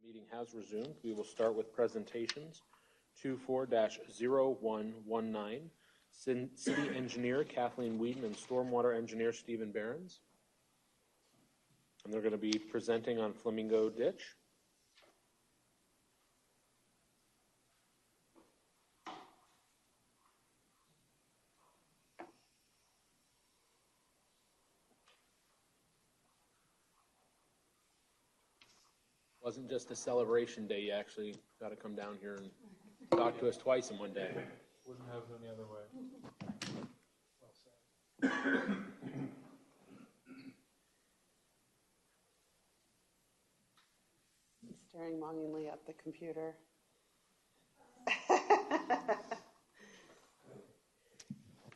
Meeting has resumed. We will start with presentations. 24-0119, City Engineer Kathleen Weeden and Stormwater Engineer Stephen Berens. And they're going to be presenting on Flamingo Ditch. Wasn't just a celebration day. You actually got to come down here and talk to us twice in one day. Wouldn't have it any other way. Well said. Staring longingly at the computer.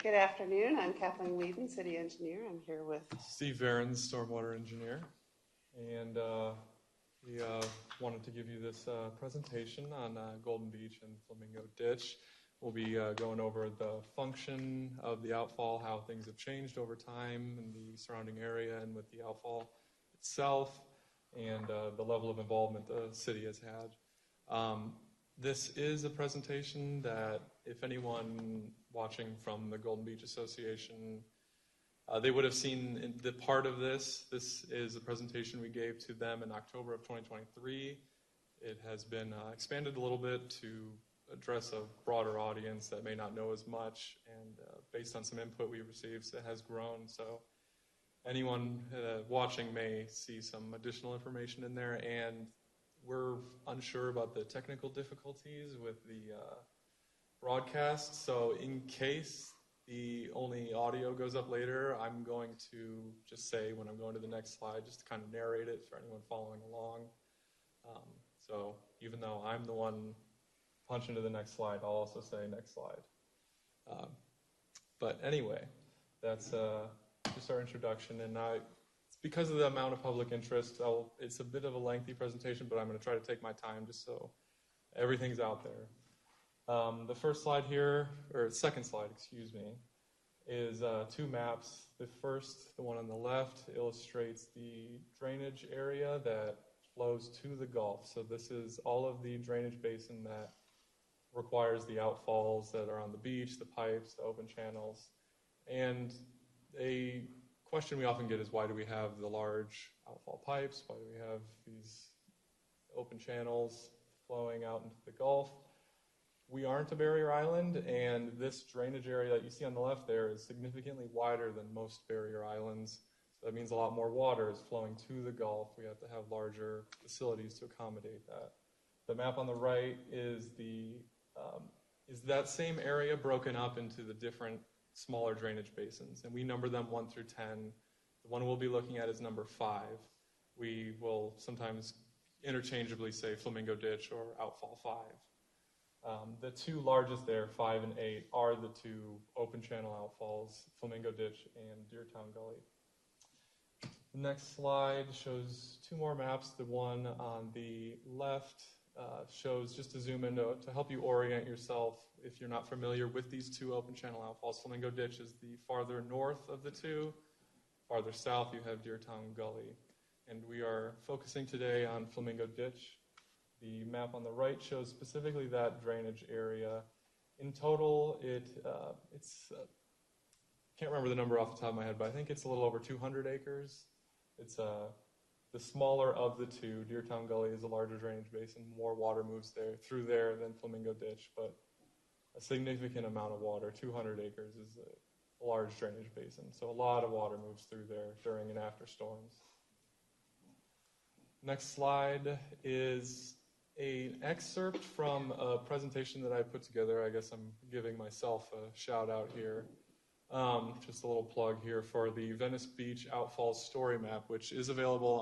Good afternoon. I'm Kathleen Weeden, City Engineer. I'm here with Steve Berens, Stormwater Engineer. And we wanted to give you this presentation on Golden Beach and Flamingo Ditch. We'll be going over the function of the outfall, how things have changed over time in the surrounding area and with the outfall itself, and the level of involvement the city has had. This is a presentation that if anyone watching from the Golden Beach Association, they would have seen the part of this. This is a presentation we gave to them in October of 2023. It has been expanded a little bit to address a broader audience that may not know as much, and based on some input we received, it has grown. So anyone watching may see some additional information in there, and we're unsure about the technical difficulties with the broadcast. So in case the only audio goes up later, I'm going to just say when I'm going to the next slide, just to kind of narrate it for anyone following along. So even though I'm the one punching to the next slide, I'll also say next slide. But anyway, that's just our introduction. And it's because of the amount of public interest, it's a bit of a lengthy presentation, but I'm going to try to take my time just so everything's out there. The first slide here, or second slide, excuse me, is two maps. The first, the one on the left, illustrates the drainage area that flows to the Gulf. So this is all of the drainage basin that requires the outfalls that are on the beach, the pipes, the open channels. And a question we often get is, why do we have the large outfall pipes? Why do we have these open channels flowing out into the Gulf? We aren't a barrier island, and this drainage area that you see on the left there is significantly wider than most barrier islands. So that means a lot more water is flowing to the Gulf. We have to have larger facilities to accommodate that. The map on the right is that same area broken up into the different smaller drainage basins, and we number them 1 through 10. The one we'll be looking at is number 5. We will sometimes interchangeably say Flamingo Ditch or Outfall 5. The two largest there, 5 and 8, are the two open channel outfalls, Flamingo Ditch and Deertown Gully. The next slide shows two more maps. The one on the left shows, just to zoom in to help you orient yourself if you're not familiar with these two open channel outfalls. Flamingo Ditch is the farther north of the two. Farther south you have Deertown Gully. And we are focusing today on Flamingo Ditch. The map on the right shows specifically that drainage area. In total, can't remember the number off the top of my head, but I think it's a little over 200 acres. It's the smaller of the two. Deertown Gully is a larger drainage basin. More water moves through there than Flamingo Ditch, but a significant amount of water. 200 acres is a large drainage basin, so a lot of water moves through there during and after storms. Next slide is an excerpt from a presentation that I put together. I guess I'm giving myself a shout out here. Just a little plug here for the Venice Beach Outfalls Story Map, which is available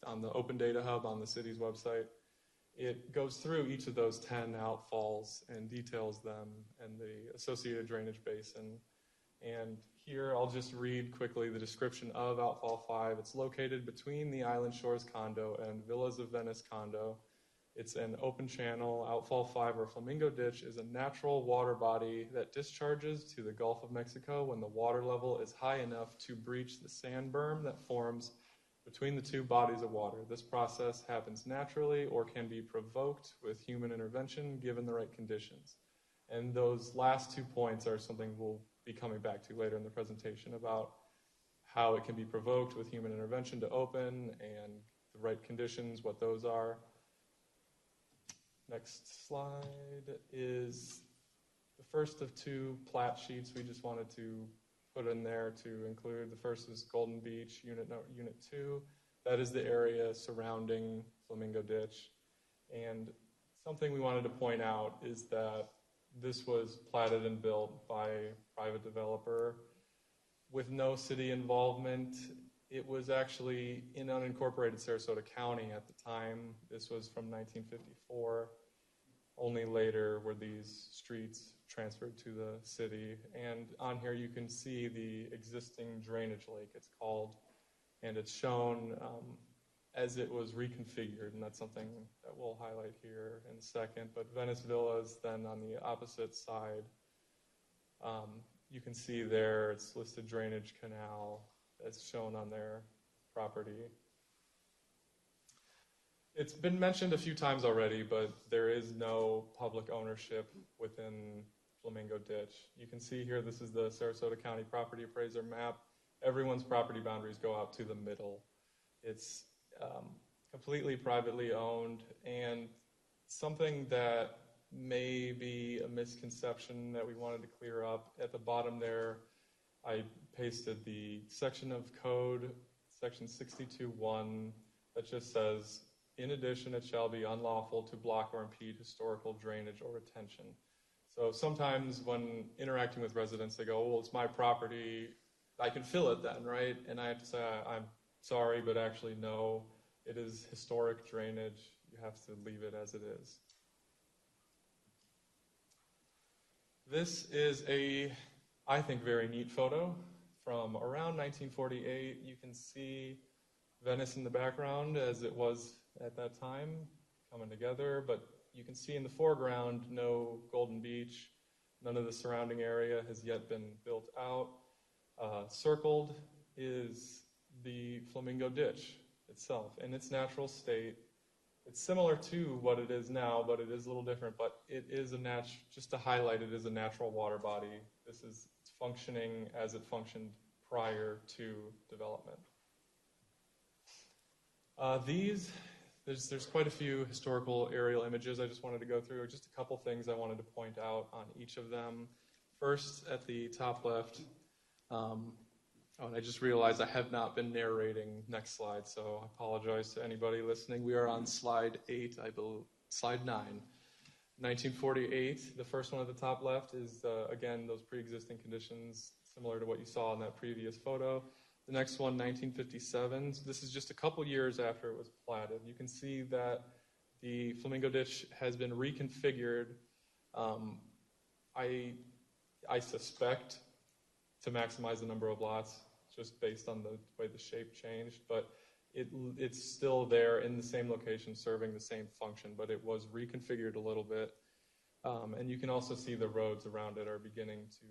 on the Open Data Hub on the city's website. It goes through each of those 10 outfalls and details them and the associated drainage basin. And here I'll just read quickly the description of Outfall 5. It's located between the Island Shores Condo and Villas of Venice Condo. It's an open channel. Outfall 5, or Flamingo Ditch, is a natural water body that discharges to the Gulf of Mexico when the water level is high enough to breach the sand berm that forms between the two bodies of water. This process happens naturally or can be provoked with human intervention given the right conditions. And those last 2 points are something we'll be coming back to later in the presentation about how it can be provoked with human intervention to open and the right conditions, what those are. Next slide is the first of two plat sheets we just wanted to put in there to include. The first is Golden Beach, Unit 2. That is the area surrounding Flamingo Ditch. And something we wanted to point out is that this was platted and built by a private developer with no city involvement. It was actually in unincorporated Sarasota County at the time. This was from 1954. Only later were these streets transferred to the city. And on here you can see the existing drainage lake, it's called, and it's shown as it was reconfigured, and that's something that we'll highlight here in a second. But Venice Villas, then on the opposite side, you can see there it's listed drainage canal as shown on their property. It's been mentioned a few times already, but there is no public ownership within Flamingo Ditch. You can see here, this is the Sarasota County Property Appraiser map. Everyone's property boundaries go out to the middle. It's completely privately owned, and something that may be a misconception that we wanted to clear up. At the bottom there, I pasted the section of code, section 62.1, that just says, in addition, it shall be unlawful to block or impede historical drainage or retention. So sometimes when interacting with residents, they go, well, it's my property, I can fill it then, right? And I have to say, I'm sorry, but actually no, it is historic drainage. You have to leave it as it is. This is a, I think, very neat photo from around 1948. You can see Venice in the background as it was at that time, coming together, but you can see in the foreground no Golden Beach. None of the surrounding area has yet been built out. Circled is the Flamingo Ditch itself in its natural state. It's similar to what it is now, but it is a little different. But it is just to highlight, it is a natural water body. It's functioning as it functioned prior to development. There's quite a few historical aerial images I just wanted to go through. Just a couple things I wanted to point out on each of them. First, at the top left, and I just realized I have not been narrating next slide, so I apologize to anybody listening. We are on slide 8, I believe, slide 9. 1948, the first one at the top left is, again, those pre-existing conditions, similar to what you saw in that previous photo. The next one, 1957, this is just a couple years after it was platted. You can see that the Flamingo Ditch has been reconfigured, I suspect, to maximize the number of lots, just based on the way the shape changed, but it's still there in the same location, serving the same function, but it was reconfigured a little bit. And you can also see the roads around it are beginning to,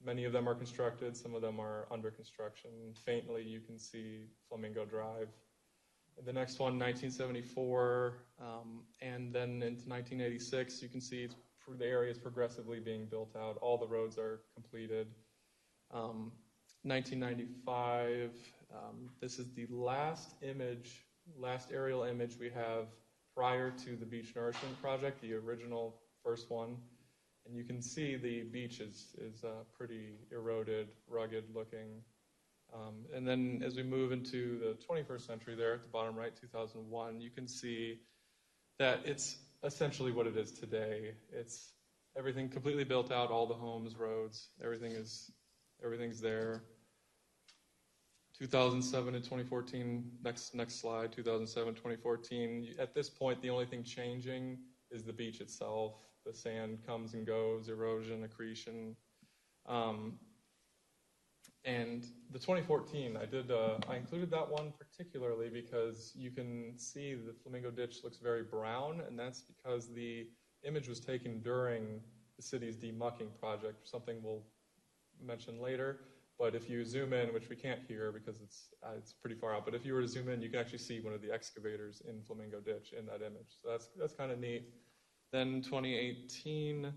many of them are constructed, some of them are under construction. Faintly, you can see Flamingo Drive. The next one, 1974, and then into 1986, you can see the area is progressively being built out. All the roads are completed. 1995, this is the last aerial image we have prior to the beach nourishment project, the original first one. And you can see the beach is pretty eroded, rugged looking. And then as we move into the 21st century there at the bottom right, 2001, you can see that it's essentially what it is today. It's everything completely built out, all the homes, roads, everything's there. 2007 and 2014, next slide, 2007, 2014. At this point, the only thing changing is the beach itself. The sand comes and goes, erosion, accretion. And the 2014, I included that one particularly because you can see the Flamingo Ditch looks very brown, and that's because the image was taken during the city's demucking project, something we'll mention later. But if you zoom in, which we can't hear because it's pretty far out, but if you were to zoom in, you can actually see one of the excavators in Flamingo Ditch in that image. So that's kind of neat. Then 2018,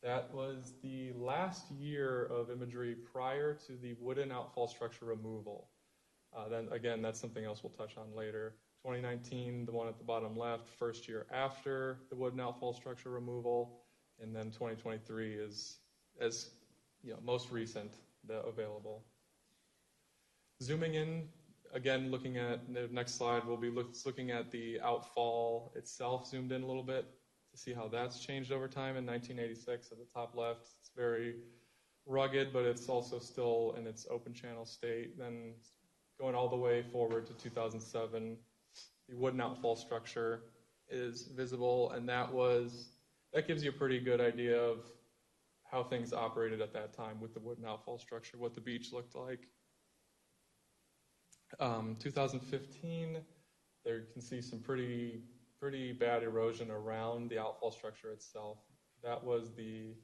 that was the last year of imagery prior to the wooden outfall structure removal. Then again, that's something else we'll touch on later. 2019, the one at the bottom left, first year after the wooden outfall structure removal, and then 2023 is as most recent available. Zooming in, again, looking at the next slide, we'll be looking at the outfall itself, zoomed in a little bit to see how that's changed over time. In 1986, at the top left, it's very rugged, but it's also still in its open channel state. Then going all the way forward to 2007, the wooden outfall structure is visible, and that gives you a pretty good idea of how things operated at that time with the wooden outfall structure, what the beach looked like. 2015, there you can see some pretty bad erosion around the outfall structure itself. That was the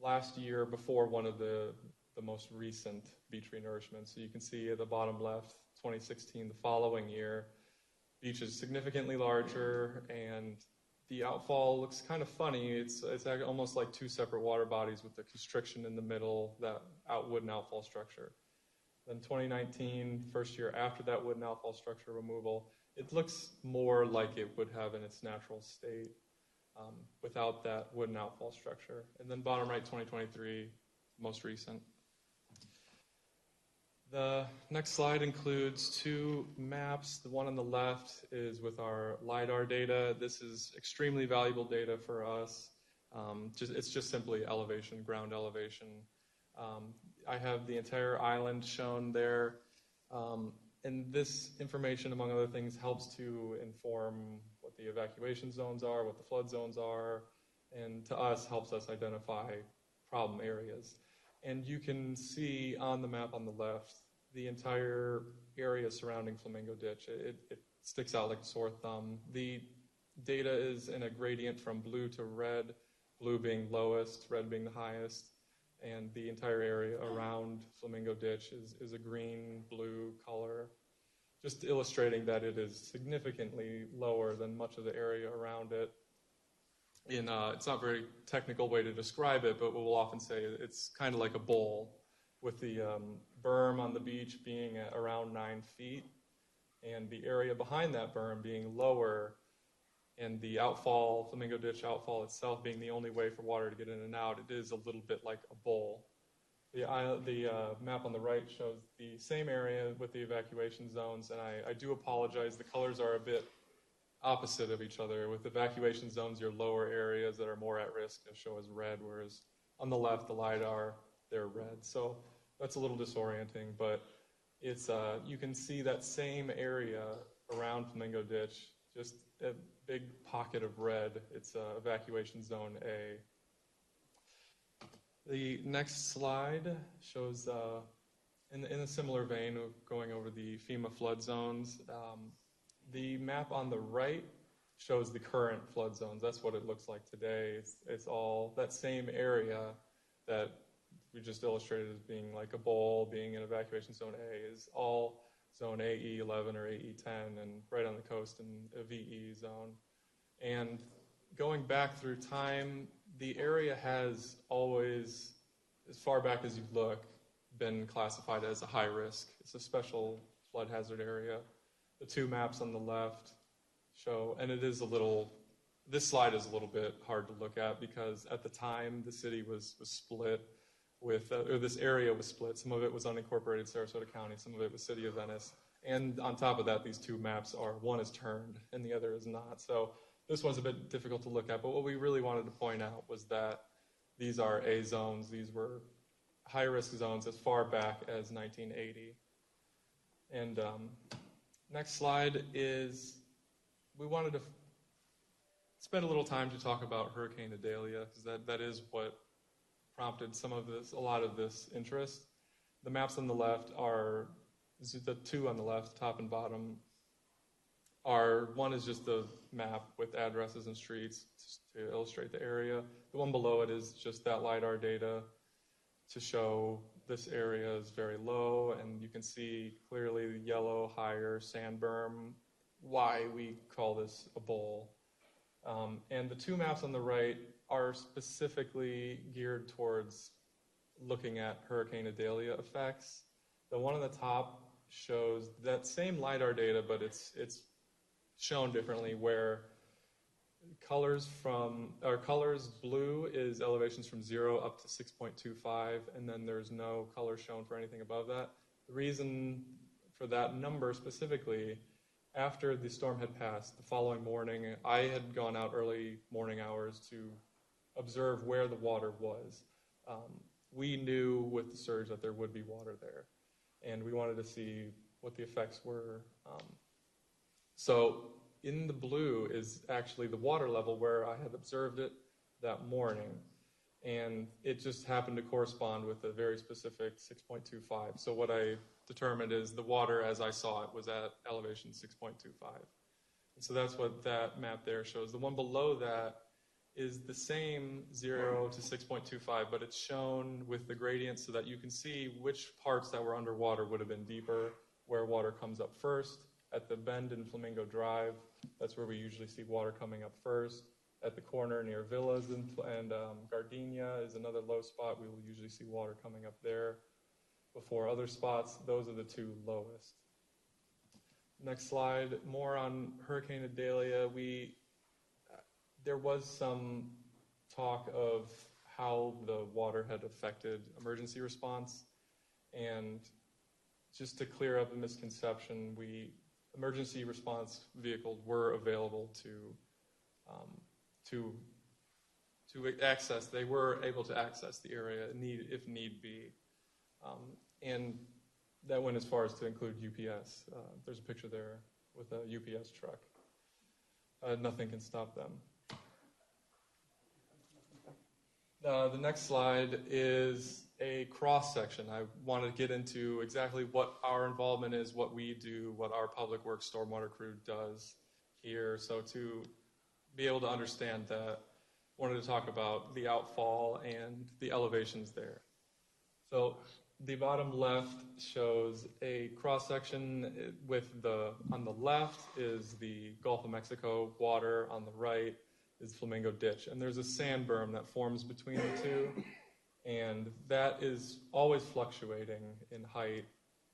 last year before one of the most recent beach renourishments. So you can see at the bottom left, 2016, the following year, beach is significantly larger, and the outfall looks kind of funny. It's almost like two separate water bodies with the constriction in the middle, that wooden outfall structure. Then 2019, first year after that wooden outfall structure removal, it looks more like it would have in its natural state without that wooden outfall structure. And then bottom right, 2023, most recent. The next slide includes two maps. The one on the left is with our LiDAR data. This is extremely valuable data for us. It's just simply elevation, ground elevation. I have the entire island shown there. And this information, among other things, helps to inform what the evacuation zones are, what the flood zones are, and to us, helps us identify problem areas. And you can see on the map on the left, the entire area surrounding Flamingo Ditch. It sticks out like a sore thumb. The data is in a gradient from blue to red, blue being lowest, red being the highest, and the entire area around Flamingo Ditch is a green-blue color, just illustrating that it is significantly lower than much of the area around it. It's not a very technical way to describe it, but we'll often say it's kind of like a bowl, with the berm on the beach being at around 9 feet, and the area behind that berm being lower, and the outfall, Flamingo Ditch outfall itself being the only way for water to get in and out. It is a little bit like a bowl. The map on the right shows the same area with the evacuation zones, and I do apologize. The colors are a bit opposite of each other. With evacuation zones, your lower areas that are more at risk show as red, whereas on the left, the LiDAR, they're red. So that's a little disorienting, but it's you can see that same area around Flamingo Ditch, just a big pocket of red. It's evacuation zone A. The next slide shows, in a similar vein of going over the FEMA flood zones, the map on the right shows the current flood zones. That's what it looks like today. It's all that same area that we just illustrated as being like a bowl, being in evacuation zone A, is all zone AE11 or AE10, and right on the coast in a VE zone. And going back through time, the area has always, as far back as you look, been classified as a high risk. It's a special flood hazard area. The two maps on the left show, and it is this slide is a little bit hard to look at because at the time the city was split or this area was split. Some of it was unincorporated Sarasota County, some of it was City of Venice. And on top of that, these two maps one is turned and the other is not. So this one's a bit difficult to look at, but what we really wanted to point out was that these are A zones. These were high-risk zones as far back as 1980. And next slide is, we wanted to spend a little time to talk about Hurricane Idalia, because that is what prompted a lot of this interest. The maps on the left are, the two on the left, top and bottom, one is just the map with addresses and streets just to illustrate the area. The one below it is just that LiDAR data. to show this area is very low, and you can see clearly the yellow higher sand berm, why we call this a bowl. And the two maps on the right are specifically geared towards looking at Hurricane Idalia effects. The one on the top shows that same LiDAR data, but it's shown differently, where colors blue is elevations from 0 up to 6.25, and then there's no color shown for anything above that. The reason for that number specifically, after the storm had passed, the following morning, I had gone out early morning hours to observe where the water was. We knew with the surge that there would be water there, and we wanted to see what the effects were. So in the blue is actually the water level where I had observed it that morning, and it just happened to correspond with a very specific 6.25. So what I determined is the water as I saw it was at elevation 6.25. And so that's what that map there shows. The one below that is the same 0 to 6.25, but it's shown with the gradient so that you can see which parts that were underwater would have been deeper, where water comes up first. At the bend in Flamingo Drive, that's where we usually see water coming up first. At the corner near Villas and Gardenia is another low spot. We will usually see water coming up there before other spots. Those are the two lowest. Next slide, more on Hurricane Idalia. There was some talk of how the water had affected emergency response, and just to clear up a misconception, emergency response vehicles were available to access. They were able to access the area if need be, and that went as far as to include UPS. There's a picture there with a UPS truck. Nothing can stop them. The next slide is a cross-section. I want to get into exactly what our involvement is, what we do, what our public works stormwater crew does here. So to be able to understand that, I wanted to talk about the outfall and the elevations there. So the bottom left shows a cross-section with on the left is the Gulf of Mexico water, on the right is Flamingo Ditch. And there's a sand berm that forms between the two, and that is always fluctuating in height,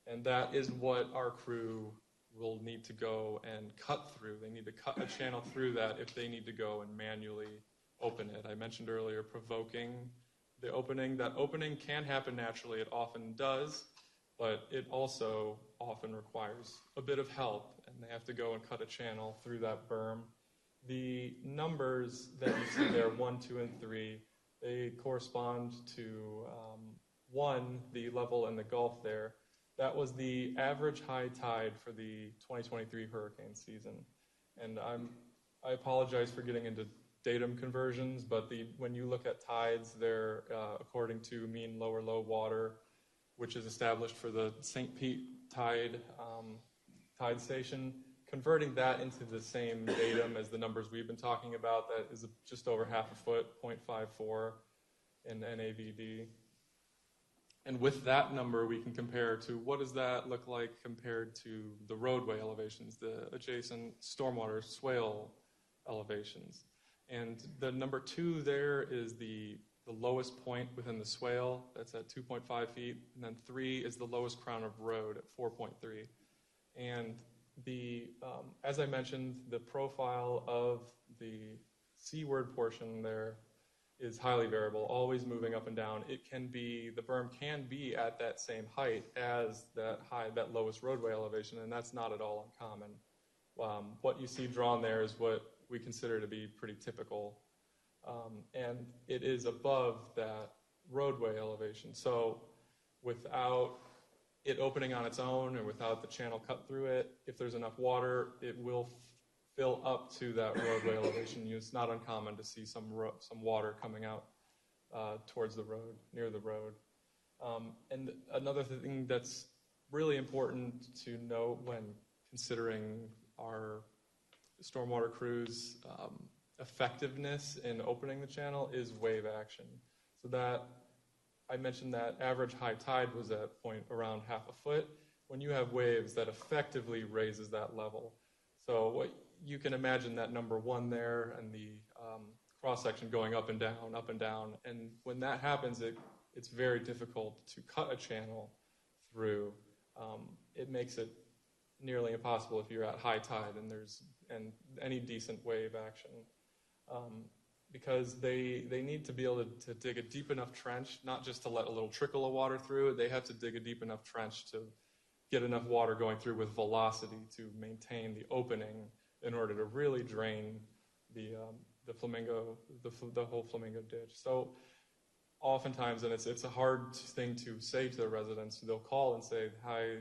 and that is what our crew will need to go and cut through. They need to cut a channel through that if they need to go and manually open it. I mentioned earlier provoking the opening. That opening can happen naturally, it often does, but it also often requires a bit of help, and they have to go and cut a channel through that berm. The numbers that you see there, 1, 2, and 3, they correspond to 1, the level in the Gulf there. That was the average high tide for the 2023 hurricane season. And I apologize for getting into datum conversions, but when you look at tides, they're according to mean lower low water, which is established for the St. Pete tide station. Converting that into the same datum as the numbers we've been talking about, that is just over half a foot, 0.54 in NAVD. And with that number, we can compare to what does that look like compared to the roadway elevations, the adjacent stormwater swale elevations. And the number 2 there is the lowest point within the swale, that's at 2.5 feet, and then 3 is the lowest crown of road at 4.3. And as I mentioned, the profile of the seaward portion there is highly variable, always moving up and down. The berm can be at that same height as that lowest roadway elevation, and that's not at all uncommon. What you see drawn there is what we consider to be pretty typical, and it is above that roadway elevation. So without it opening on its own and without the channel cut through it, if there's enough water, it will fill up to that roadway elevation. It's not uncommon to see some water coming out towards the road, near the road. And another thing that's really important to note when considering our stormwater crew's effectiveness in opening the channel is wave action. So that I mentioned that average high tide was at point around half a foot. When you have waves, that effectively raises that level. So what you can imagine that number 1 there and the cross-section going up and down, up and down. And when that happens, it's very difficult to cut a channel through. It makes it nearly impossible if you're at high tide and any decent wave action. Because they need to be able to dig a deep enough trench, not just to let a little trickle of water through. They have to dig a deep enough trench to get enough water going through with velocity to maintain the opening in order to really drain the whole Flamingo Ditch. So oftentimes, and it's a hard thing to say to the residents, they'll call and say, "Hi,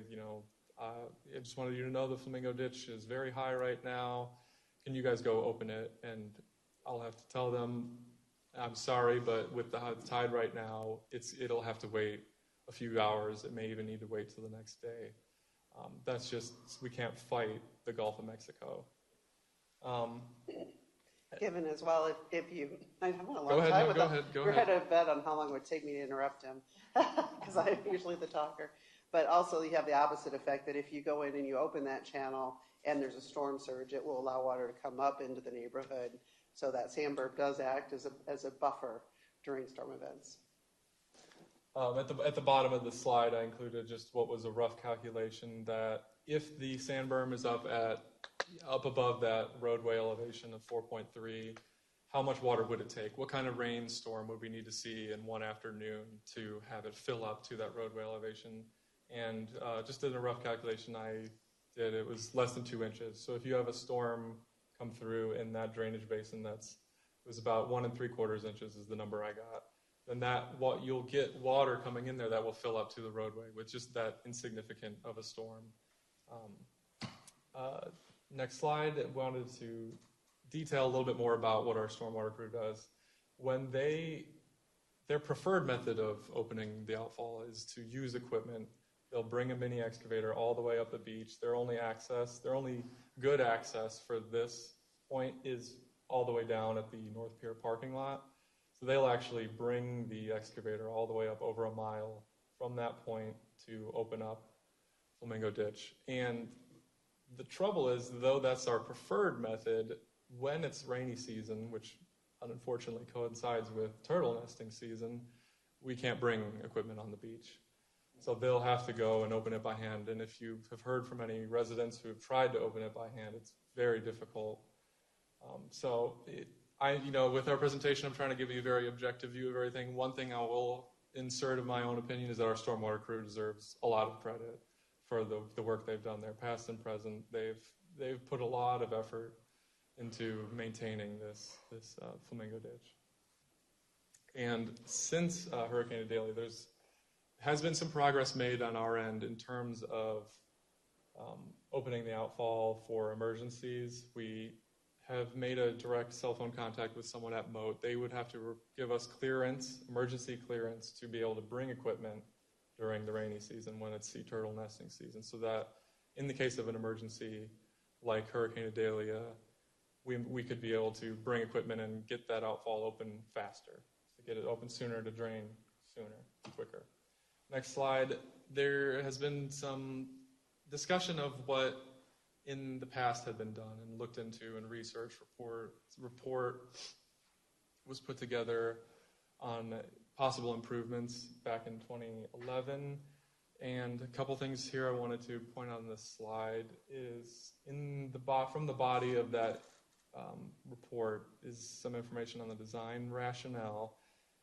I just wanted you to know the Flamingo Ditch is very high right now. Can you guys go open it?" And I'll have to tell them, "I'm sorry, but with the tide right now, it'll have to wait a few hours. It may even need to wait till the next day." That's just, we can't fight the Gulf of Mexico. Given as well, if you, I don't know, Go ahead. We're at a bet on how long it would take me to interrupt him, because I'm usually the talker. But also you have the opposite effect that if you go in and you open that channel and there's a storm surge, it will allow water to come up into the neighborhood. So that sandberg does act as a buffer during storm events. At the bottom of the slide, I included just what was a rough calculation that if the sand berm is up above that roadway elevation of 4.3, how much water would it take? What kind of rainstorm would we need to see in one afternoon to have it fill up to that roadway elevation? And just in a rough calculation I did, it was less than 2 inches. So if you have a storm come through in that drainage basin, it was about 1 3/4 inches is the number I got. Then you'll get water coming in there that will fill up to the roadway with just that insignificant of a storm. Next slide, I wanted to detail a little bit more about what our stormwater crew does. When their preferred method of opening the outfall is to use equipment. They'll bring a mini excavator all the way up the beach. Their only good access for this point is all the way down at the North Pier parking lot. So they'll actually bring the excavator all the way up over a mile from that point to open up Flamingo Ditch. And the trouble is, though that's our preferred method, when it's rainy season, which unfortunately coincides with turtle nesting season, we can't bring equipment on the beach. So they'll have to go and open it by hand. And if you have heard from any residents who have tried to open it by hand, it's very difficult. With our presentation, I'm trying to give you a very objective view of everything. One thing I will insert of my own opinion is that our stormwater crew deserves a lot of credit for the work they've done there, past and present. They've put a lot of effort into maintaining this Flamingo Ditch. And since Hurricane Idalia, has been some progress made on our end in terms of opening the outfall for emergencies. We have made a direct cell phone contact with someone at Moat. They would have to give us emergency clearance, to be able to bring equipment during the rainy season when it's sea turtle nesting season, so that in the case of an emergency like Hurricane Idalia, we could be able to bring equipment and get that outfall open faster, to get it open sooner, to drain sooner, quicker. Next slide. There has been some discussion of what in the past had been done and looked into, and research report was put together on possible improvements back in 2011. And a couple things here I wanted to point out on this slide is from the body of that report is some information on the design rationale.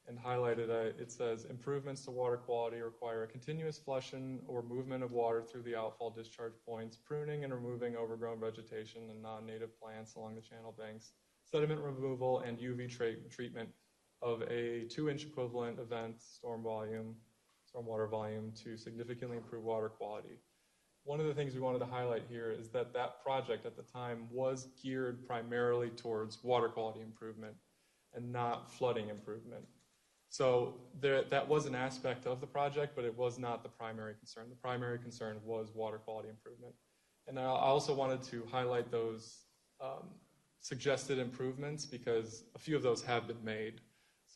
And highlighted, it says, improvements to water quality require a continuous flushing or movement of water through the outfall discharge points, pruning and removing overgrown vegetation and non-native plants along the channel banks, sediment removal and UV treatment of a 2-inch equivalent event stormwater volume to significantly improve water quality. One of the things we wanted to highlight here is that project at the time was geared primarily towards water quality improvement and not flooding improvement. So that was an aspect of the project, but it was not the primary concern. The primary concern was water quality improvement. And I also wanted to highlight those suggested improvements, because a few of those have been made.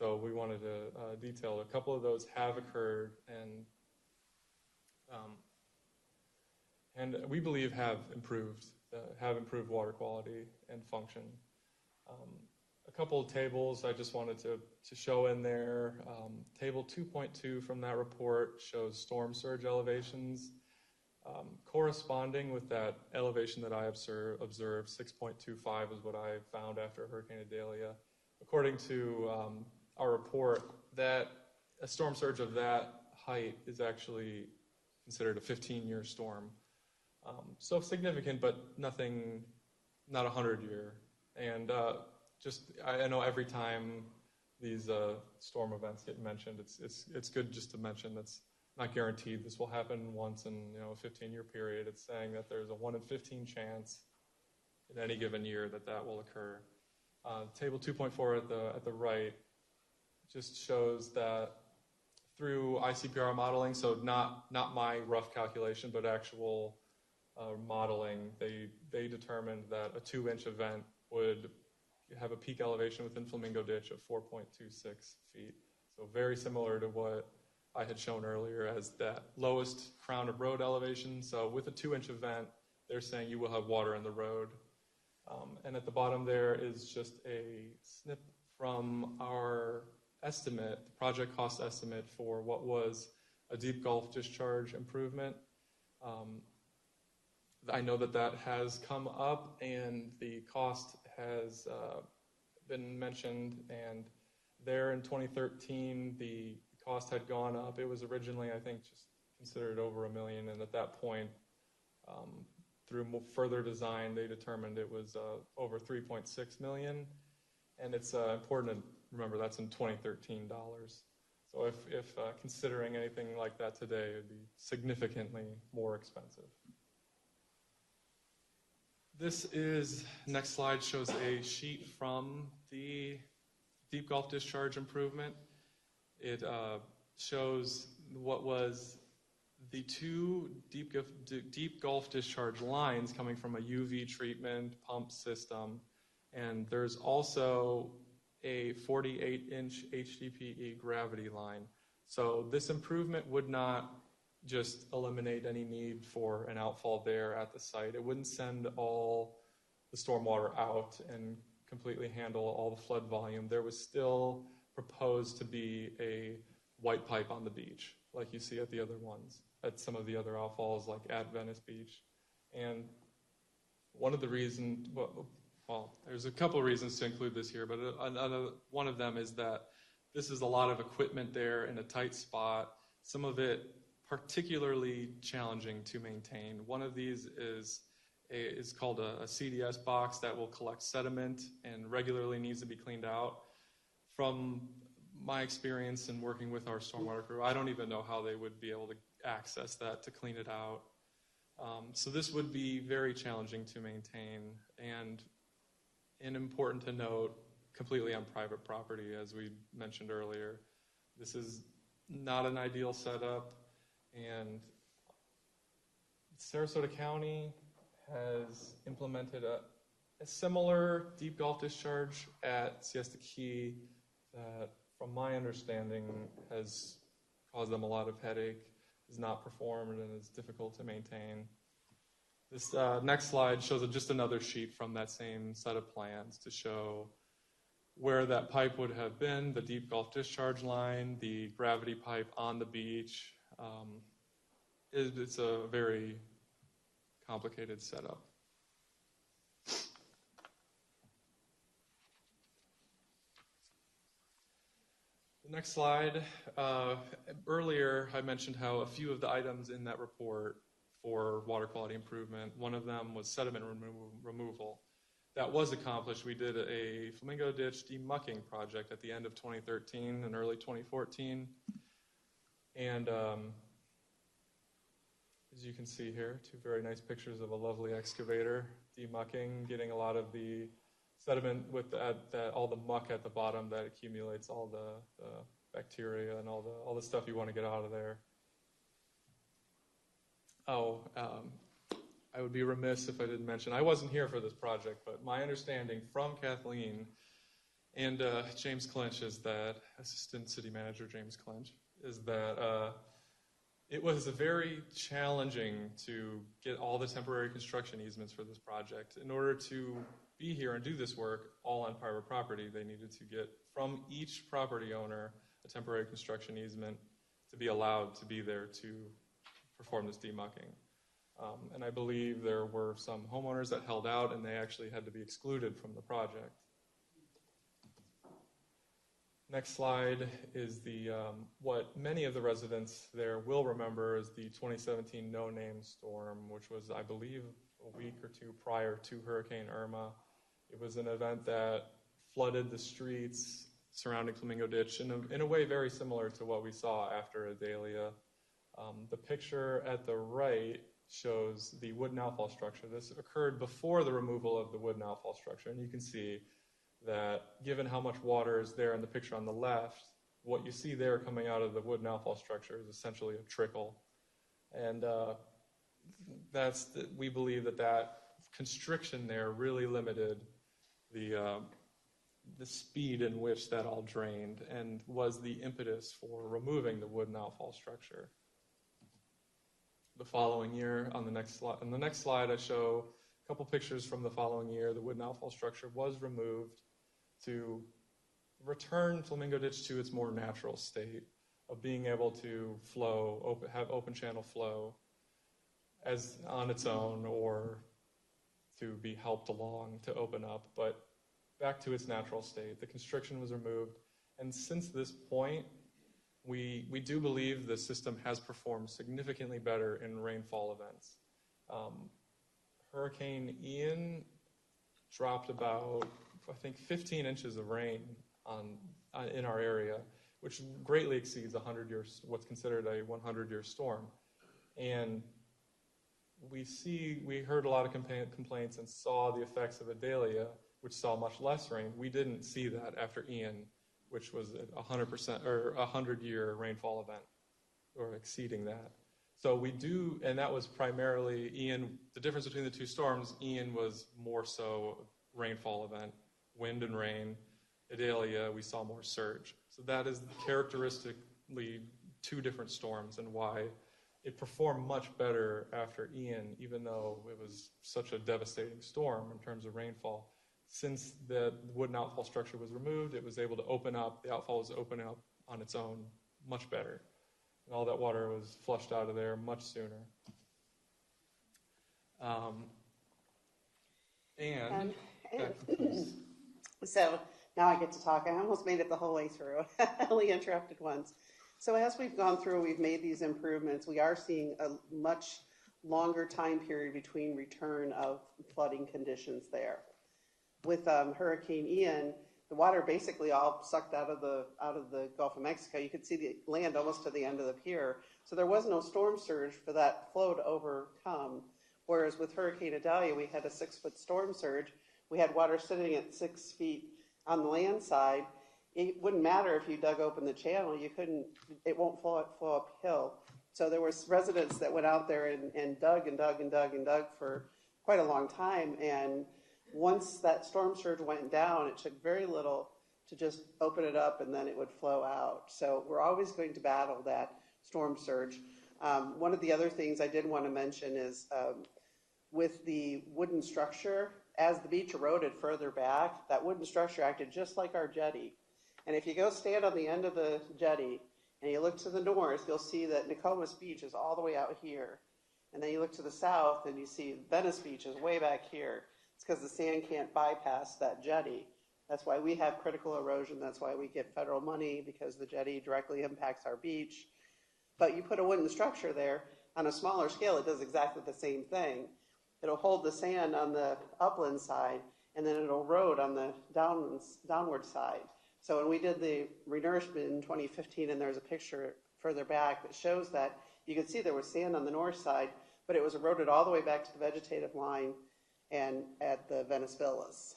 So we wanted to detail a couple of those have occurred and we believe have improved water quality and function. A couple of tables I just wanted to show in there. Table 2.2 from that report shows storm surge elevations. Corresponding with that elevation that I observed, 6.25 is what I found after Hurricane Idalia. According to our report, that a storm surge of that height is actually considered a 15-year storm. So significant, but not a 100-year. And I know every time these storm events get mentioned, it's good just to mention that's not guaranteed this will happen once in a 15-year period. It's saying that there's a 1 in 15 chance in any given year that will occur. Table 2.4 at the right just shows that through ICPR modeling, so not my rough calculation, but actual modeling, they determined that a 2-inch event would have a peak elevation within Flamingo Ditch of 4.26 feet. So very similar to what I had shown earlier as that lowest crown of road elevation. So with a 2-inch event, they're saying you will have water in the road. And at the bottom there is just a snip from our estimate, the project cost estimate for what was a deep gulf discharge improvement. I know that has come up and the cost has been mentioned, and there in 2013 the cost had gone up. It was originally, I think, just considered over $1 million, and at that point, through further design, they determined it was over $3.6 million, and it's important to remember that's in 2013 dollars. So if considering anything like that today, it would be significantly more expensive. Next slide shows a sheet from the deep gulf discharge improvement. It shows what was the 2 deep gulf discharge lines coming from a UV treatment pump system, and there's also a 48-inch HDPE gravity line. So this improvement would not just eliminate any need for an outfall there at the site. It wouldn't send all the stormwater out and completely handle all the flood volume. There was still proposed to be a white pipe on the beach, like you see at the other ones, at some of the other outfalls, like at Venice Beach. And one of the reasons, well, there's a couple of reasons to include this here, but one of them is that this is a lot of equipment there in a tight spot, some of it particularly challenging to maintain. One of these is called a CDS box that will collect sediment and regularly needs to be cleaned out. From my experience in working with our stormwater crew, I don't even know how they would be able to access that to clean it out. So this would be very challenging to maintain, and important to note, completely on private property, as we mentioned earlier. This is not an ideal setup, and Sarasota County has implemented a similar deep gulf discharge at Siesta Key that, from my understanding, has caused them a lot of headache, is not performed, and is difficult to maintain. This next slide shows just another sheet from that same set of plans to show where that pipe would have been, the deep gulf discharge line, the gravity pipe on the beach. It's a very complicated setup. The next slide. Earlier, I mentioned how a few of the items in that report for water quality improvement, one of them was sediment removal. That was accomplished. We did a Flamingo Ditch demucking project at the end of 2013 and early 2014. And as you can see here, 2 very nice pictures of a lovely excavator demucking, getting a lot of the sediment with all the muck at the bottom that accumulates all the bacteria and all the stuff you want to get out of there. I would be remiss if I didn't mention, I wasn't here for this project, but my understanding from Kathleen And James Clinch is that, Assistant City Manager James Clinch, is that it was very challenging to get all the temporary construction easements for this project. In order to be here and do this work all on private property, they needed to get from each property owner a temporary construction easement to be allowed to be there to perform this demucking. And I believe there were some homeowners that held out and they actually had to be excluded from the project. Next slide is the what many of the residents there will remember is the 2017 no-name storm, which was, I believe, a week or two prior to Hurricane Irma. It was an event that flooded the streets surrounding Flamingo Ditch in a way very similar to what we saw after Idalia. The picture at the right shows the wooden outfall structure. This occurred before the removal of the wooden outfall structure, and you can see that given how much water is there in the picture on the left, what you see there coming out of the wooden outfall structure is essentially a trickle. And we believe that constriction there really limited the speed in which that all drained and was the impetus for removing the wooden outfall structure. The following year, on the next slide, I show a couple pictures from the following year. The wooden outfall structure was removed to return Flamingo Ditch to its more natural state of being able to flow, have open channel flow as on its own or to be helped along to open up, but back to its natural state. The constriction was removed, and since this point, we do believe the system has performed significantly better in rainfall events. Hurricane Ian dropped about, I think, 15 inches of rain in our area, which greatly exceeds what's considered a 100-year storm. And we heard a lot of complaints and saw the effects of Idalia, which saw much less rain. We didn't see that after Ian, which was a 100% or 100-year rainfall event, or exceeding that. So we do, and that was primarily Ian. The difference between the two storms, Ian was more so rainfall event, wind and rain. Idalia, we saw more surge. So that is characteristically two different storms and why it performed much better after Ian, even though it was such a devastating storm in terms of rainfall. Since the wooden outfall structure was removed, it was able to open up, the outfall was opening up on its own much better. And all that water was flushed out of there much sooner. So now I get to talk. I almost made it the whole way through. I only interrupted once. So as we've gone through, we've made these improvements. We are seeing a much longer time period between return of flooding conditions there. With Hurricane Ian, the water basically all sucked out of the Gulf of Mexico. You could see the land almost to the end of the pier. So there was no storm surge for that flow to overcome. Whereas with Hurricane Idalia, we had a 6-foot storm surge. We had water sitting at 6 feet on the land side. It wouldn't matter if you dug open the channel. It won't flow uphill. So there was residents that went out there and dug for quite a long time. And once that storm surge went down, it took very little to just open it up and then it would flow out. So we're always going to battle that storm surge. One of the other things I did want to mention is with the wooden structure, as the beach eroded further back, that wooden structure acted just like our jetty. And if you go stand on the end of the jetty and you look to the north, you'll see that Nokomis Beach is all the way out here. And then you look to the south and you see Venice Beach is way back here. It's because the sand can't bypass that jetty. That's why we have critical erosion. That's why we get federal money, because the jetty directly impacts our beach. But you put a wooden structure there, on a smaller scale, it does exactly the same thing. It'll hold the sand on the upland side, and then it'll erode on the downward side. So when we did the renourishment in 2015, and there's a picture further back that shows that, you can see there was sand on the north side, but it was eroded all the way back to the vegetative line and at the Venice Villas.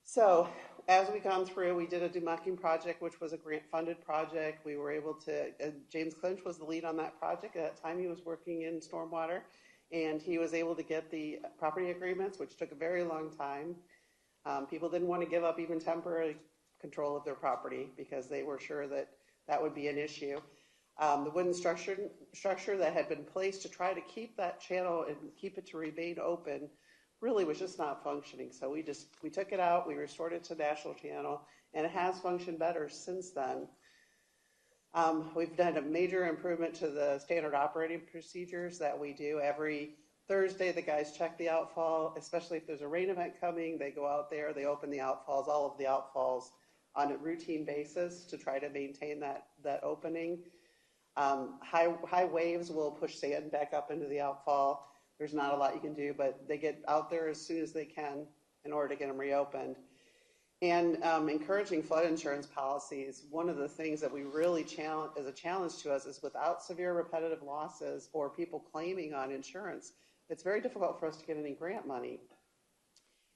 So as we gone through, we did a demucking project, which was a grant-funded project. We were able to, James Clinch was the lead on that project. At that time, he was working in Stormwater, and he was able to get the property agreements, which took a very long time. People didn't want to give up even temporary control of their property because they were sure that that would be an issue. The wooden structure that had been placed to try to keep that channel and keep it to remain open really was just not functioning. So we took it out, we restored it to national channel, and it has functioned better since then. We've done a major improvement to the standard operating procedures that we do. Every Thursday, the guys check the outfall, especially if there's a rain event coming. They go out there, they open the outfalls, all of the outfalls on a routine basis to try to maintain that opening. High waves will push sand back up into the outfall. There's not a lot you can do, but they get out there as soon as they can in order to get them reopened. And encouraging flood insurance policies. One of the things that we really is a challenge to us is without severe repetitive losses or people claiming on insurance, it's very difficult for us to get any grant money.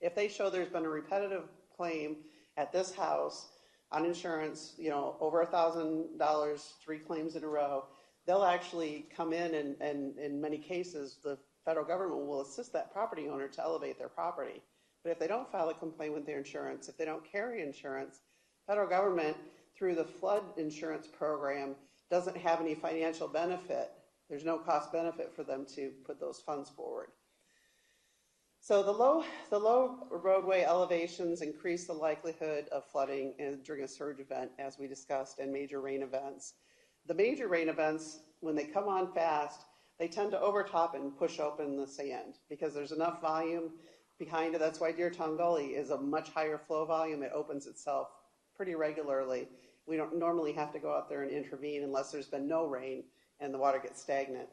If they show there's been a repetitive claim at this house on insurance, over $1,000, 3 claims in a row, they'll actually come in and in many cases, the federal government will assist that property owner to elevate their property. But if they don't file a complaint with their insurance, if they don't carry insurance, federal government, through the flood insurance program, doesn't have any financial benefit. There's no cost benefit for them to put those funds forward. So the low roadway elevations increase the likelihood of flooding during a surge event, as we discussed, and major rain events. The major rain events, when they come on fast, they tend to overtop and push open the sand because there's enough volume behind it. That's why Deer Tongue Gully is a much higher flow volume. It opens itself pretty regularly. We don't normally have to go out there and intervene unless there's been no rain and the water gets stagnant.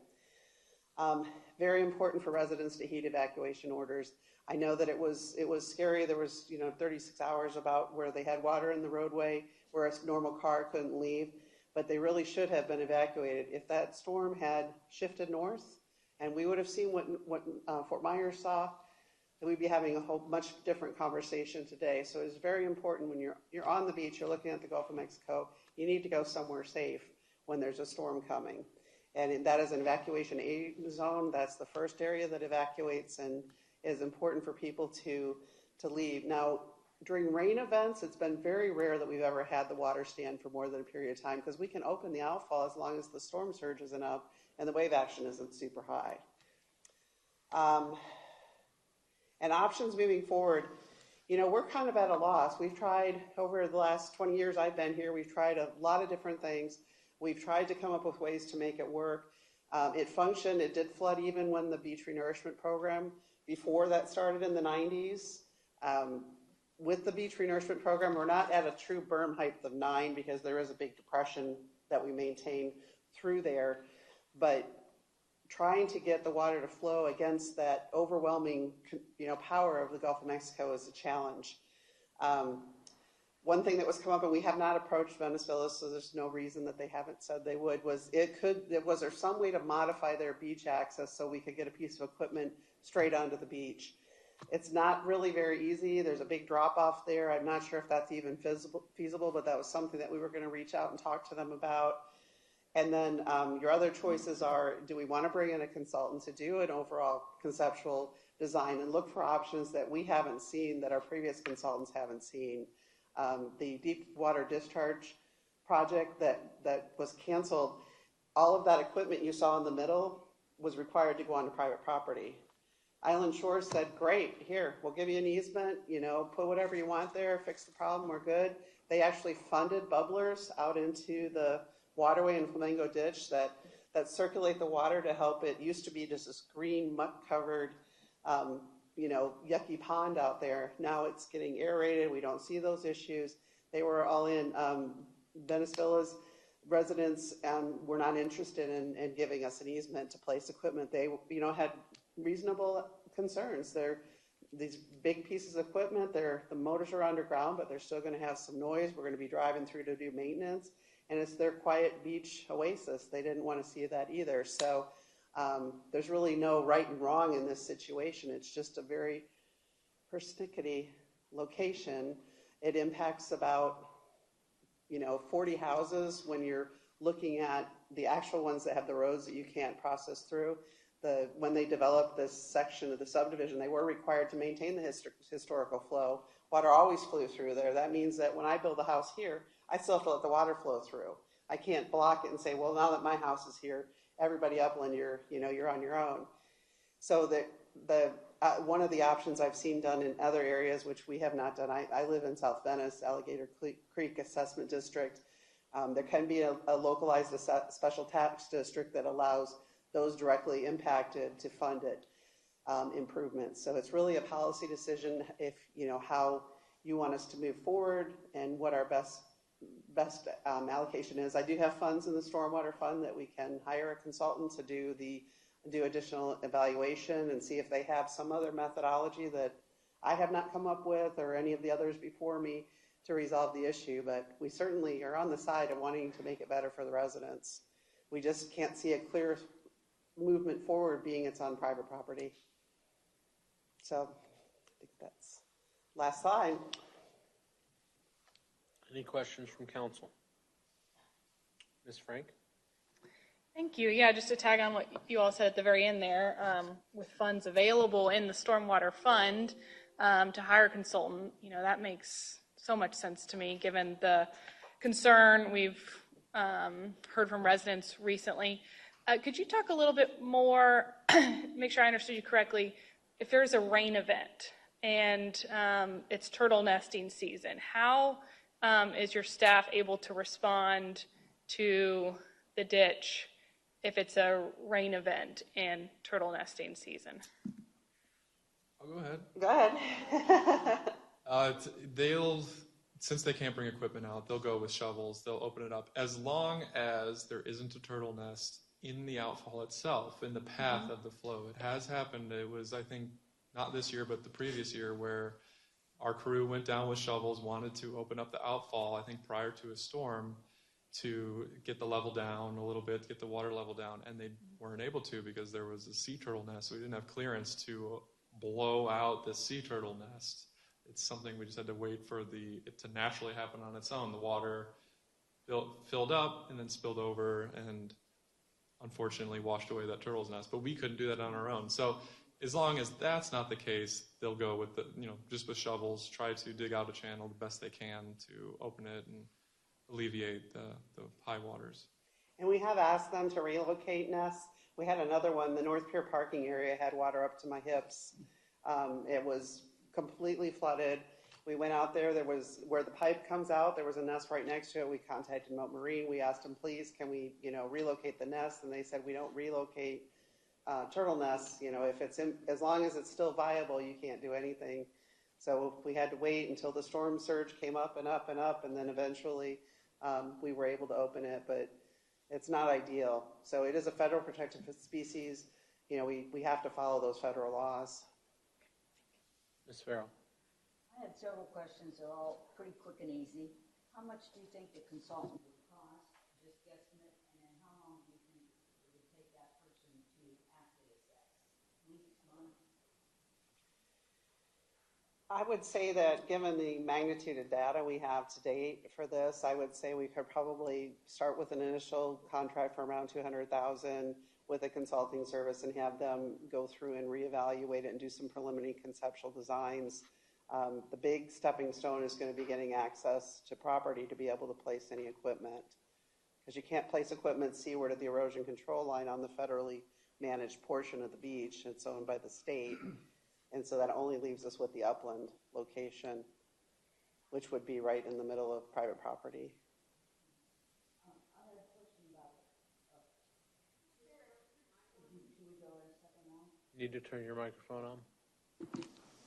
Very important for residents to heed evacuation orders. I know that it was scary. There was 36 hours about where they had water in the roadway where a normal car couldn't leave, but they really should have been evacuated. If that storm had shifted north and we would have seen what Fort Myers saw, then we'd be having a whole much different conversation today. So it's very important when you're on the beach, you're looking at the Gulf of Mexico, you need to go somewhere safe when there's a storm coming. And that is an evacuation aid zone. That's the first area that evacuates and is important for people to leave. Now, during rain events, it's been very rare that we've ever had the water stand for more than a period of time because we can open the outfall as long as the storm surge isn't up and the wave action isn't super high. And options moving forward, we're kind of at a loss. We've tried over the last 20 years I've been here, we've tried a lot of different things. We've tried to come up with ways to make it work. It functioned. It did flood even when the beach renourishment program, before that started in the 90s. With the beach renourishment program, we're not at a true berm height of 9 because there is a big depression that we maintain through there. But trying to get the water to flow against that overwhelming power of the Gulf of Mexico is a challenge. One thing that was come up, and we have not approached Venezuela, so there's no reason that they haven't said they would, was there some way to modify their beach access so we could get a piece of equipment straight onto the beach? It's not really very easy. There's a big drop off there. I'm not sure if that's even feasible, but that was something that we were going to reach out and talk to them about. And then your other choices are, do we want to bring in a consultant to do an overall conceptual design and look for options that we haven't seen, that our previous consultants haven't seen? The deep water discharge project that was canceled, all of that equipment you saw in the middle was required to go onto private property. Island Shores said, great, here, we'll give you an easement, put whatever you want there, fix the problem, we're good. They actually funded bubblers out into the waterway in Flamingo Ditch that circulate the water to help it. Used to be just this green, muck-covered, yucky pond out there. Now it's getting aerated. We don't see those issues. They were all in. Venezuela's residents were not interested in giving us an easement to place equipment. They, had reasonable concerns. They're these big pieces of equipment. The motors are underground, but they're still going to have some noise. We're going to be driving through to do maintenance, and it's their quiet beach oasis. They didn't want to see that either. So there's really no right and wrong in this situation. It's just a very persnickety location. It impacts about 40 houses when you're looking at the actual ones that have the roads that you can't process through. When they developed this section of the subdivision, they were required to maintain the historical flow water always flew through there. That means that when I build a house here, I still have to let the water flow through. I can't block it and say, well, now that my house is here, everybody upland, you're on your own. So one of the options I've seen done in other areas, which we have not done, I live in South Venice, Alligator Creek Assessment District. There can be a localized special tax district that allows those directly impacted to fund it, improvements. So it's really a policy decision if, how you want us to move forward and what our best allocation is. I do have funds in the Stormwater Fund that we can hire a consultant to do additional evaluation and see if they have some other methodology that I have not come up with or any of the others before me to resolve the issue. But we certainly are on the side of wanting to make it better for the residents. We just can't see a clear movement forward being it's on private property. So I think that's last slide. Any questions from council? Ms. Frank? Thank you. Yeah, just to tag on what you all said at the very end there, with funds available in the Stormwater Fund to hire a consultant, that makes so much sense to me given the concern we've heard from residents recently. Could you talk a little bit more, make sure I understood you correctly, if there's a rain event and it's turtle nesting season, how is your staff able to respond to the ditch if it's a rain event and turtle nesting season? I'll go ahead. Go ahead. Since they can't bring equipment out, they'll go with shovels. They'll open it up as long as there isn't a turtle nest in the outfall itself, in the path of the flow. It has happened. It was, I think, not this year, but the previous year, where our crew went down with shovels, wanted to open up the outfall, I think prior to a storm, to get the level down a little bit, get the water level down, and they weren't able to because there was a sea turtle nest. So we didn't have clearance to blow out the sea turtle nest. It's something we just had to wait for it to naturally happen on its own. The water filled up and then spilled over and unfortunately washed away that turtle's nest. But we couldn't do that on our own. So as long as that's not the case, they'll go with just with shovels, try to dig out a channel the best they can to open it and alleviate the high waters. And we have asked them to relocate nests. We had another one, the North Pier parking area had water up to my hips. It was completely flooded. We went out there, where the pipe comes out, there was a nest right next to it. We contacted Moat Marine. We asked them, please, can we, relocate the nest? And they said, we don't relocate turtle nests. If it's as long as it's still viable, you can't do anything. So we had to wait until the storm surge came up and up and up, and then eventually we were able to open it, but it's not ideal. So it is a federal protected species. We have to follow those federal laws. Ms. Farrell? I had several questions. They're all pretty quick and easy. How much do you think the consultant would cost, just guesstimate, and then how long do you think it would take that person to actually assess? Weeks, months? I would say that given the magnitude of data we have to date for this, I would say we could probably start with an initial contract for around $200,000 with a consulting service and have them go through and reevaluate it and do some preliminary conceptual designs. The big stepping stone is going to be getting access to property to be able to place any equipment, because you can't place equipment seaward of the erosion control line on the federally managed portion of the beach. It's owned by the state. And so that only leaves us with the upland location, which would be right in the middle of private property. I had a question about should we go a second one? Need to turn your microphone on.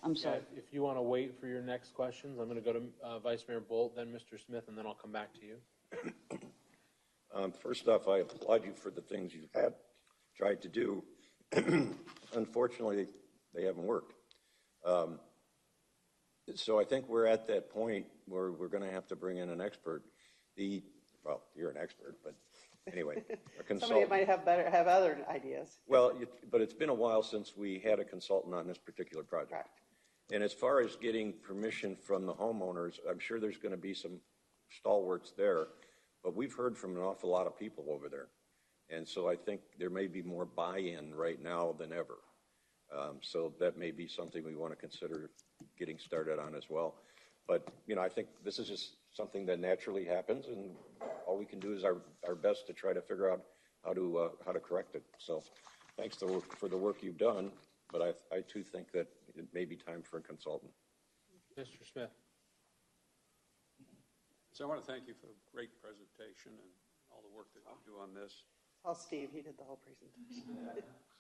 I'm sorry. If you want to wait for your next questions, I'm going to go to Vice Mayor Bolt, then Mr. Smith, and then I'll come back to you. First off, I applaud you for the things you've tried to do. Unfortunately, they haven't worked. So I think we're at that point where we're going to have to bring in an expert. Well, you're an expert, but anyway, a consultant. Somebody might have other ideas. Well, but it's been a while since we had a consultant on this particular project. Correct. And as far as getting permission from the homeowners, I'm sure there's going to be some stalwarts there, but we've heard from an awful lot of people over there. And so I think there may be more buy-in right now than ever. So that may be something we want to consider getting started on as well. But, I think this is just something that naturally happens, and all we can do is our best to try to figure out how to correct it. So thanks for the work you've done, but I too think that it may be time for a consultant. Mr. Smith. So I want to thank you for a great presentation and all the work that you do on this. Tell Steve, he did the whole presentation.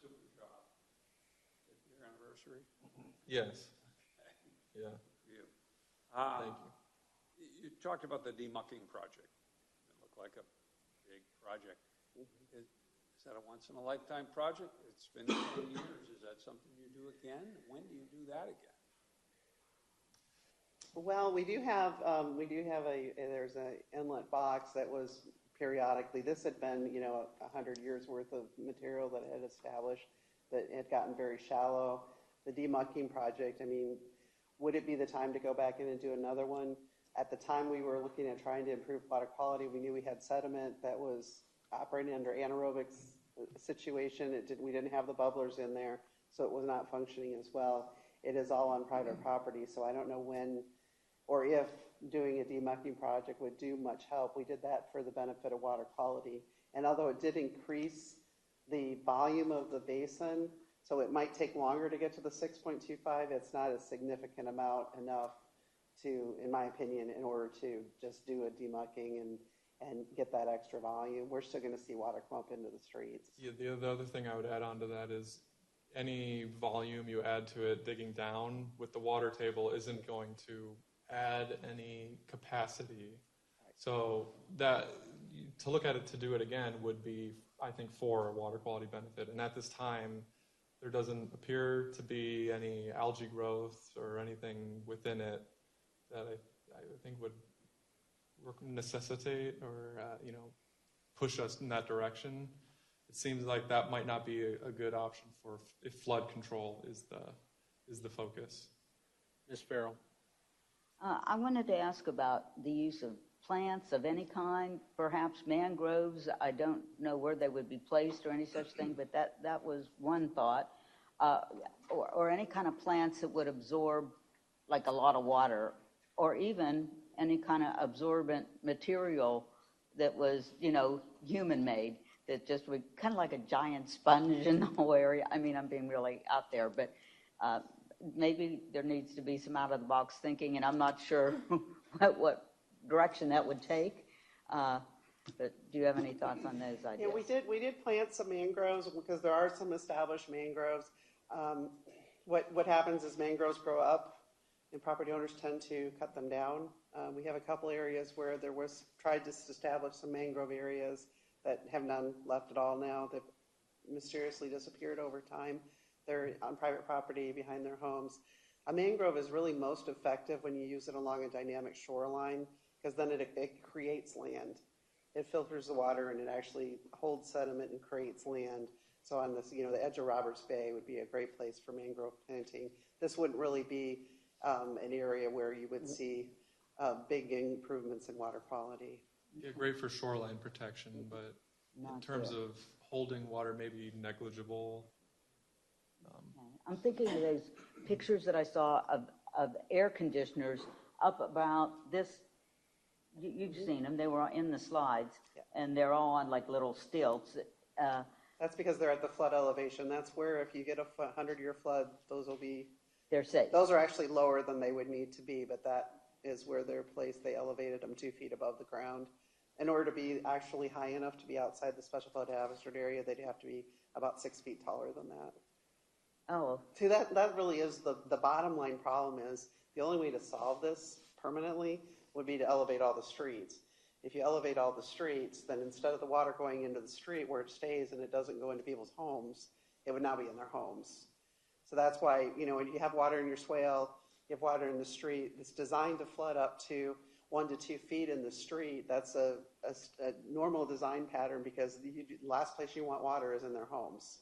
Super job. Your anniversary? Yes. Yeah. You. Thank you. You talked about the demucking project. It looked like a big project. Is that a once-in-a-lifetime project? It's been 10 years. Is that something you do again? When do you do that again? Well, we do have there's an inlet box that was periodically, this had been, 100 years worth of material that had established, that had gotten very shallow. The demucking project, would it be the time to go back in and do another one? At the time we were looking at trying to improve water quality, we knew we had sediment that was operating under anaerobic situation. We didn't have the bubblers in there, so it was not functioning as well. It is all on private property, so I don't know when or if doing a demucking project would do much help. We did that for the benefit of water quality. And although it did increase the volume of the basin, so it might take longer to get to the 6.25, it's not a significant amount enough to, in my opinion, in order to just do a demucking and get that extra volume. We're still going to see water come up into the streets. Yeah, the other thing I would add on to that is any volume you add to it digging down with the water table isn't going to add any capacity. So that, to look at it to do it again would be, I think, for a water quality benefit. And at this time, there doesn't appear to be any algae growth or anything within it that I think would necessitate or push us in that direction. It seems like that might not be a good option for if flood control is the focus. Ms. Farrell. I wanted to ask about the use of plants of any kind, perhaps mangroves. I don't know where they would be placed or any such thing, but that was one thought. Or any kind of plants that would absorb like a lot of water, or even any kind of absorbent material that was, human-made, that just would kind of like a giant sponge in the whole area. I'm being really out there, but maybe there needs to be some out-of-the-box thinking, and I'm not sure what direction that would take. But do you have any thoughts on those ideas? Yeah, we did plant some mangroves because there are some established mangroves. What happens is mangroves grow up, and property owners tend to cut them down. We have a couple areas where there was tried to establish some mangrove areas that have none left at all now. They've mysteriously disappeared over time. They're on private property behind their homes. A mangrove is really most effective when you use it along a dynamic shoreline, because then it creates land. It filters the water and it actually holds sediment and creates land. So on this, the edge of Roberts Bay would be a great place for mangrove planting. This wouldn't really be an area where you would see big improvements in water quality. Yeah, great for shoreline protection, but in terms of holding water, maybe negligible. I'm thinking of those pictures that I saw of air conditioners up about this. You've seen them. They were in the slides, and they're all on like little stilts. That's because they're at the flood elevation. That's where if you get a 100-year flood, They're safe. those are actually lower than they would need to be, but that is where they're placed. They elevated them 2 feet above the ground. In order to be actually high enough to be outside the special flood hazard area, they'd have to be about 6 feet taller than that. Oh, See, that really is the bottom line problem is the only way to solve this permanently would be to elevate all the streets. If you elevate all the streets, then instead of the water going into the street where it stays and it doesn't go into people's homes, it would now be in their homes. So that's why, when you have water in your swale, you have water in the street, it's designed to flood up to 1 to 2 feet in the street. That's a normal design pattern because the last place you want water is in their homes.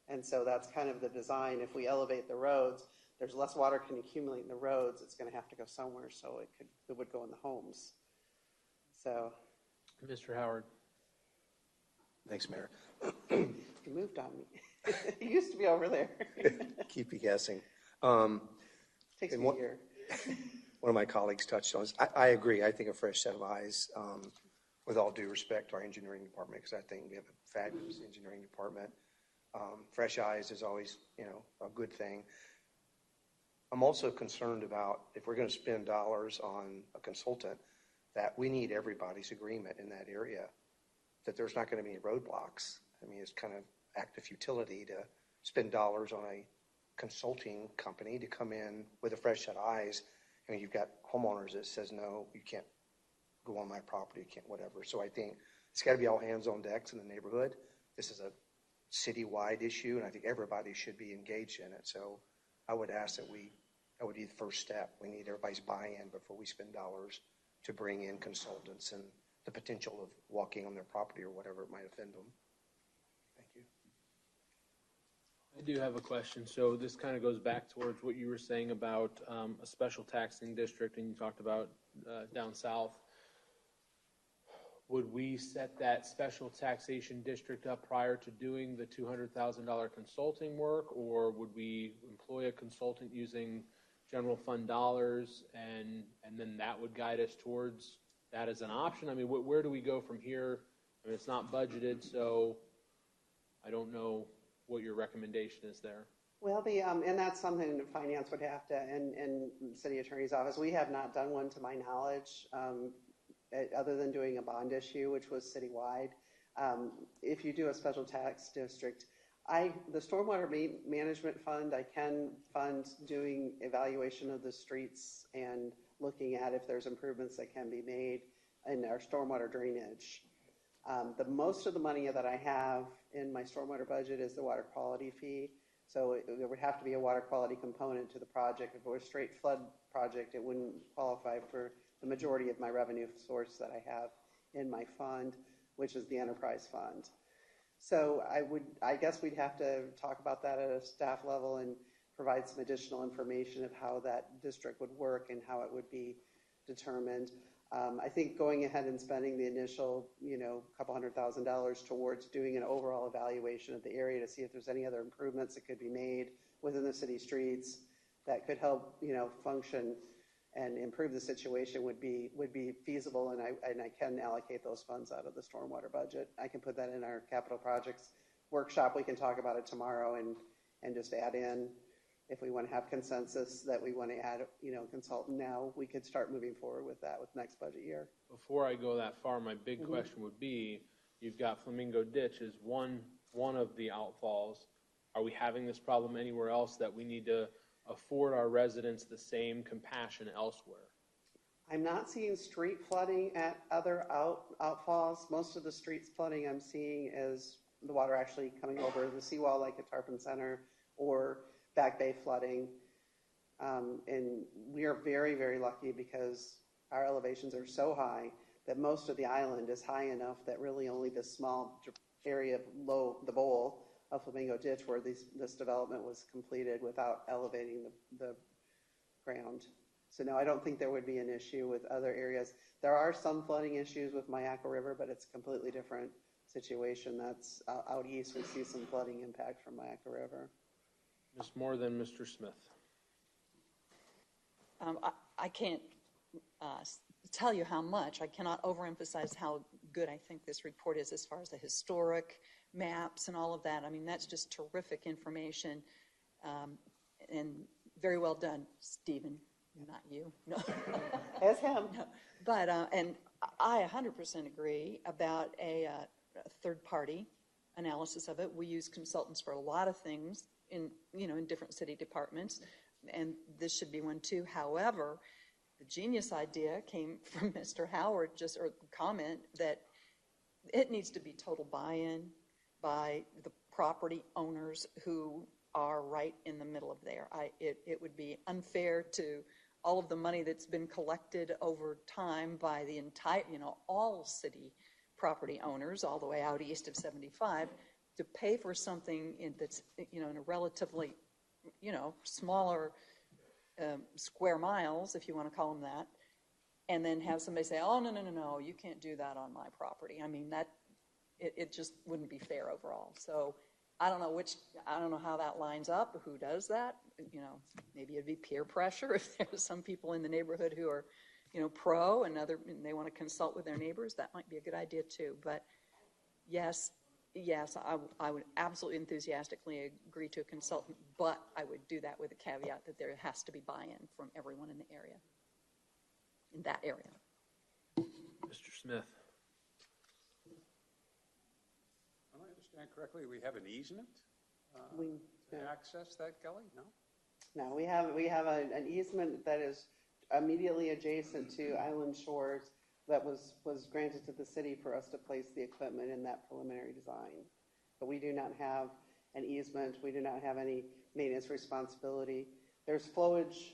And so that's kind of the design. If we elevate the roads, there's less water can accumulate in the roads. It's going to have to go somewhere, so it would go in the homes. So, Mr. Howard. Thanks, Mayor. you moved on me. It used to be over there. Keep you guessing. Takes And me a what- year. One of my colleagues touched on this. I agree. I think a fresh set of eyes, with all due respect to our engineering department, because I think we have a fabulous engineering department. Fresh eyes is always, a good thing. I'm also concerned about if we're going to spend dollars on a consultant, that we need everybody's agreement in that area, that there's not going to be any roadblocks. I mean, it's kind of act of futility to spend dollars on a consulting company to come in with a fresh set of eyes. I mean, you've got homeowners that says, no, you can't go on my property, you can't whatever. So I think it's got to be all hands on decks in the neighborhood. This is a citywide issue, and I think everybody should be engaged in it. So I would ask that that would be the first step. We need everybody's buy-in before we spend dollars to bring in consultants and the potential of walking on their property or whatever it might offend them. Thank you. I do have a question. So this kind of goes back towards what you were saying about a special taxing district, and you talked about down south. Would we set that special taxation district up prior to doing the $200,000 consulting work, or would we employ a consultant using general fund dollars, and then that would guide us towards that as an option? I mean, where do we go from here? I mean, it's not budgeted, so I don't know what your recommendation is there. Well, and that's something that finance would have to, and the city attorney's office, we have not done one to my knowledge, other than doing a bond issue, which was citywide. If you do a special tax district, the stormwater management fund, I can fund doing evaluation of the streets and looking at if there's improvements that can be made in our stormwater drainage. The most of the money that I have in my stormwater budget is the water quality fee. So there would have to be a water quality component to the project. If it were a straight flood project, it wouldn't qualify for the majority of my revenue source that I have in my fund, which is the enterprise fund. So I guess we'd have to talk about that at a staff level and provide some additional information of how that district would work and how it would be determined. I think going ahead and spending the initial, couple $100,000 towards doing an overall evaluation of the area to see if there's any other improvements that could be made within the city streets that could help, function and improve the situation would be feasible, and I can allocate those funds out of the stormwater budget. I can put that in our capital projects workshop. We can talk about it tomorrow and just add in, if we want to have consensus that we want to add, consultant now, we could start moving forward with that with next budget year. Before I go that far, my big question would be, you've got Flamingo Ditch as one of the outfalls. Are we having this problem anywhere else that we need to afford our residents the same compassion elsewhere? I'm not seeing street flooding at other outfalls. Most of the streets flooding I'm seeing is the water actually coming over the seawall like at Tarpon Center or Back Bay flooding. And we are very, very lucky because our elevations are so high that most of the island is high enough that really only this small area below the bowl of Flamingo Ditch where this development was completed without elevating the ground. So no, I don't think there would be an issue with other areas. There are some flooding issues with Mayaca River, but it's a completely different situation. That's out east. We see some flooding impact from Mayaca River. Ms. Moore, then Mr. Smith. I can't tell you how much. I cannot overemphasize how good I think this report is as far as the historic maps and all of that. I mean, that's just terrific information, and very well done, Stephen. Not you. No. As him. No. But, and I 100% agree about a third-party analysis of it. We use consultants for a lot of things in different city departments, and this should be one too. However, the genius idea came from Mr. Howard, or comment that it needs to be total buy-in by the property owners who are right in the middle of there. It would be unfair to all of the money that's been collected over time by the entire, all city property owners all the way out east of 75 to pay for something that's, in a relatively, smaller square miles, if you want to call them that, and then have somebody say, oh, no, you can't do that on my property. I mean, it just wouldn't be fair overall. So I don't know how that lines up, who does that. Maybe it'd be peer pressure if there's some people in the neighborhood who are, pro and they want to consult with their neighbors. That might be a good idea too. But yes, I would absolutely enthusiastically agree to a consultant, but I would do that with a caveat that there has to be buy-in from everyone in the area, in that area. Mr. Smith. If I understand correctly, we have an easement to access that, Kelly? No? No, we have an easement that is immediately adjacent to Island Shores that was granted to the city for us to place the equipment in that preliminary design. But we do not have an easement. We do not have any maintenance responsibility. There's flowage.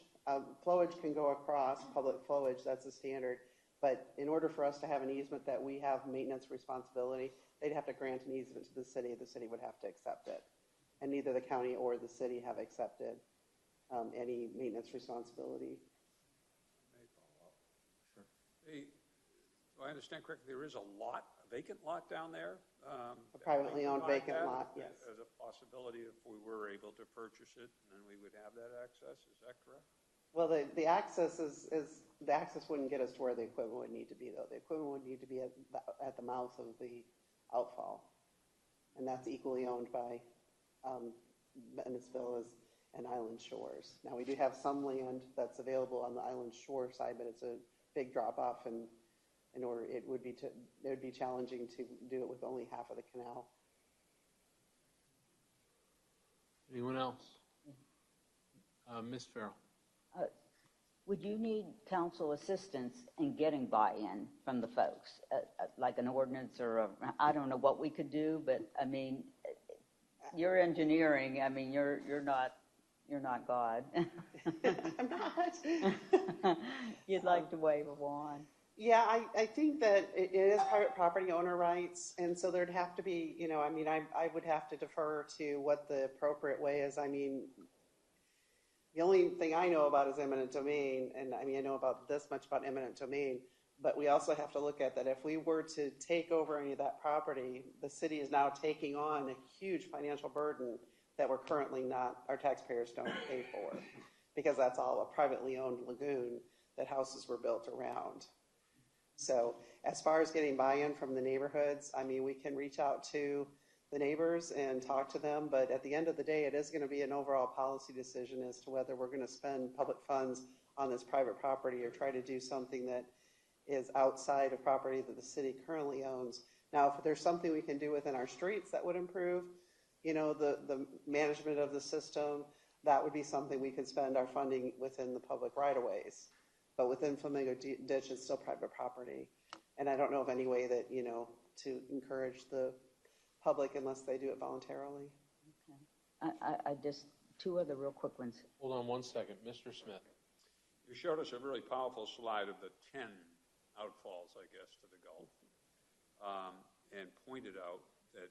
Flowage can go across, public flowage, that's a standard. But in order for us to have an easement that we have maintenance responsibility, they'd have to grant an easement to the city. The city would have to accept it. And neither the county or the city have accepted any maintenance responsibility. May follow up. Sure. Do I understand correctly, there is a vacant lot down there? A privately owned vacant lot, yes. As a possibility if we were able to purchase it, and then we would have that access, is that correct? Well, the access the access wouldn't get us to where the equipment would need to be, though. The equipment would need to be at the mouth of the outfall, and that's equally owned by Venice Villas and Island Shores. Now, we do have some land that's available on the Island Shore side, but it's a big drop off, and it would be challenging to do it with only half of the canal. Anyone else? Ms. Farrell. Would you need council assistance in getting buy-in from the folks, like an ordinance or I don't know what we could do, but I mean, you're engineering. I mean, you're not God. I'm not. You'd like to wave a wand. Yeah, I think that it is private property owner rights, and so there'd have to be, I would have to defer to what the appropriate way is. I mean, the only thing I know about is eminent domain, and I know about this much about eminent domain, but we also have to look at that if we were to take over any of that property, the city is now taking on a huge financial burden that we're currently not, our taxpayers don't pay for, because that's all a privately owned lagoon that houses were built around. So as far as getting buy-in from the neighborhoods, we can reach out to the neighbors and talk to them, but at the end of the day, it is going to be an overall policy decision as to whether we're going to spend public funds on this private property or try to do something that is outside of property that the city currently owns. Now, if there's something we can do within our streets that would improve, the management of the system, that would be something we could spend our funding within the public right-of-ways. But within Flamingo Ditch, it's still private property. And I don't know of any way that, to encourage the public unless they do it voluntarily. Okay. I just, two other real quick ones. Hold on one second. Mr. Smith. You showed us a really powerful slide of the 10 outfalls, I guess, to the Gulf, and pointed out that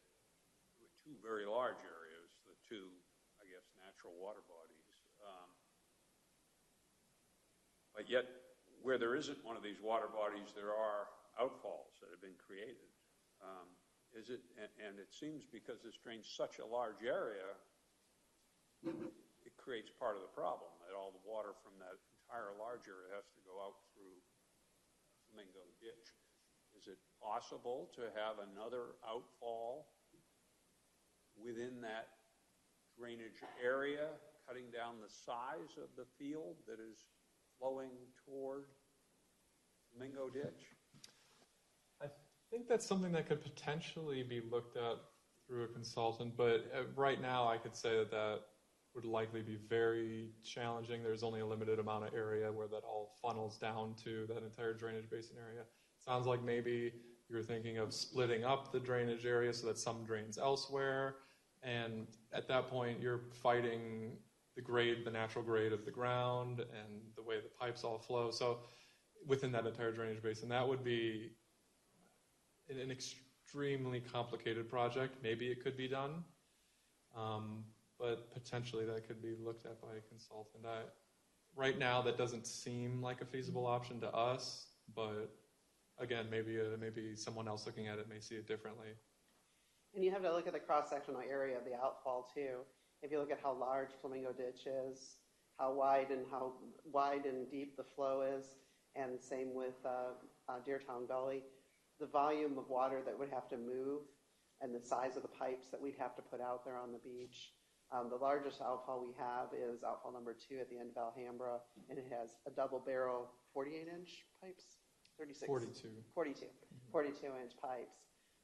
there were two very large areas, the two, I guess, natural water bodies. But yet, where there isn't one of these water bodies, there are outfalls that have been created. And it seems because this drains such a large area, it creates part of the problem, that all the water from that entire large area has to go out through Flamingo Ditch. Is it possible to have another outfall within that drainage area, cutting down the size of the field that is flowing toward Flamingo Ditch? I think that's something that could potentially be looked at through a consultant, but right now I could say that would likely be very challenging. There's only a limited amount of area where that all funnels down to that entire drainage basin area. Sounds like maybe you're thinking of splitting up the drainage area so that some drains elsewhere, and at that point you're fighting the natural grade of the ground and the way the pipes all flow. So within that entire drainage basin, that would be an extremely complicated project. Maybe it could be done, but potentially that could be looked at by a consultant. Right now, that doesn't seem like a feasible option to us, but again, maybe someone else looking at it may see it differently. And you have to look at the cross-sectional area of the outfall too. If you look at how large Flamingo Ditch is, how wide and deep the flow is, and same with Deertown Gully, the volume of water that would have to move and the size of the pipes that we'd have to put out there on the beach. The largest outfall we have is outfall number 2 at the end of Alhambra, and it has a double barrel 48-inch pipes, 36, 42-inch pipes.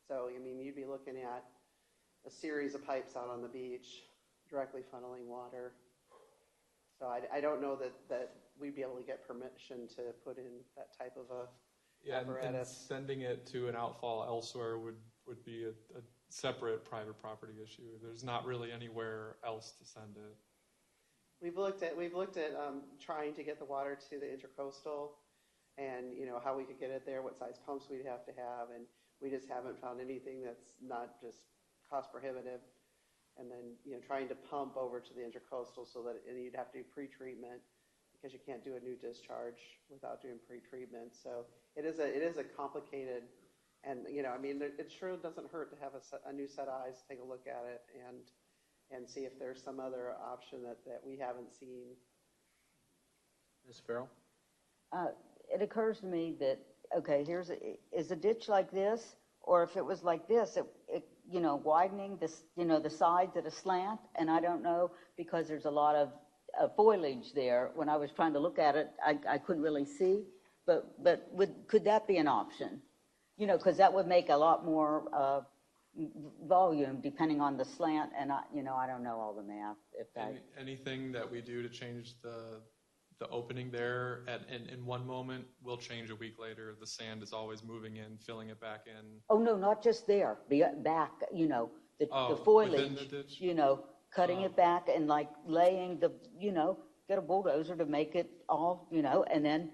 So, I mean, you'd be looking at a series of pipes out on the beach directly funneling water. So I don't know that we'd be able to get permission to put in that type of a apparatus. And sending it to an outfall elsewhere would be a separate private property issue. There's not really anywhere else to send it. We've looked at trying to get the water to the intercoastal, and how we could get it there, what size pumps we'd have to have, and we just haven't found anything that's not just cost prohibitive. And then trying to pump over to the intercoastal and you'd have to do pre-treatment because you can't do a new discharge without doing pre-treatment. So it is a complicated, and I mean, it sure doesn't hurt to have a new set of eyes, take a look at it, and see if there's some other option that we haven't seen. Ms. Farrell? It occurs to me that, okay, is a ditch like this, or if it was like this, it widening this, the sides at a slant, and I don't know, because there's a lot of foliage there. When I was trying to look at it, I couldn't really see, but could that be an option? Because that would make a lot more volume depending on the slant, and I don't know all the math. Anything that we do to change the opening there in one moment will change a week later. The sand is always moving in, filling it back in. Oh, no, not just there, back, the foliage, within the ditch? Cutting it back and like laying get a bulldozer to make it all, and then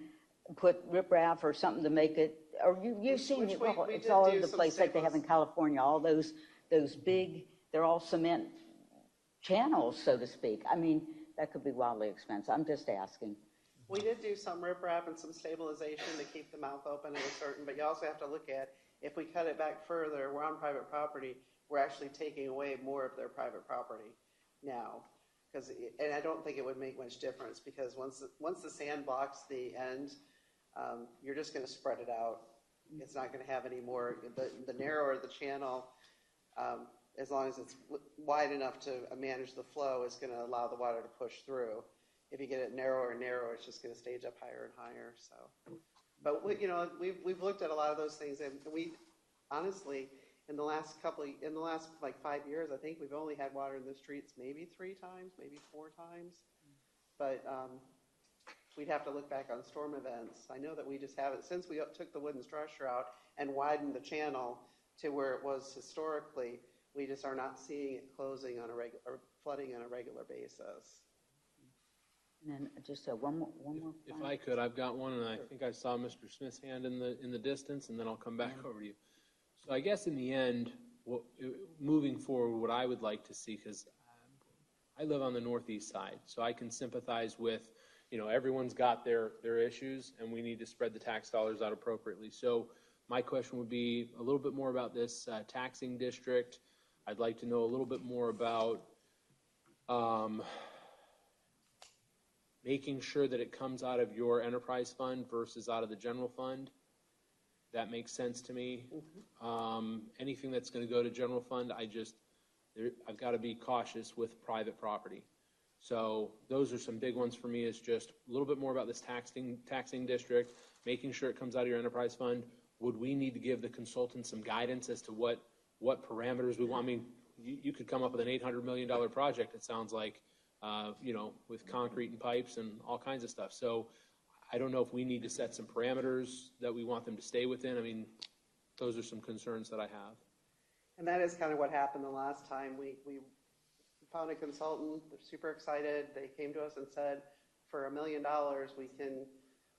put riprap or something to make it, or you've seen it, it's all over the place like they have in California, all those big, they're all cement channels, so to speak. I mean, that could be wildly expensive. I'm just asking. We did do some riprap and some stabilization to keep the mouth open at a certain, but you also have to look at, if we cut it back further, we're on private property, we're actually taking away more of their private property now. And I don't think it would make much difference, because once the sand blocks the end, you're just going to spread it out. It's not going to have any more, the narrower the channel, as long as it's wide enough to manage the flow, is going to allow the water to push through. If you get it narrower and narrower, it's just going to stage up higher and higher. So, but we've looked at a lot of those things, and we honestly, in the last like 5 years, I think we've only had water in the streets maybe 3 times, maybe 4 times. But we'd have to look back on storm events. I know that we just haven't, since we took the wooden structure out and widened the channel to where it was historically. We just are not seeing it closing on or flooding on a regular basis. And then just one more. If I could, I've got one, and I think I saw Mr. Smith's hand in the distance, and then I'll come back over to you. So I guess in the end, moving forward, what I would like to see, because I live on the northeast side, so I can sympathize with, everyone's got their issues, and we need to spread the tax dollars out appropriately. So my question would be a little bit more about this taxing district. I'd like to know a little bit more about making sure that it comes out of your enterprise fund versus out of the general fund. That makes sense to me. Anything that's going to go to general fund, I've got to be cautious with private property. So those are some big ones for me, is just a little bit more about this taxing district, making sure it comes out of your enterprise fund. Would we need to give the consultant some guidance as to what parameters we want? I mean, you could come up with an $800 million project, it sounds like, with concrete and pipes and all kinds of stuff. So I don't know if we need to set some parameters that we want them to stay within. I mean, those are some concerns that I have. And that is kind of what happened the last time. We found a consultant. They're super excited. They came to us and said, for $1 million,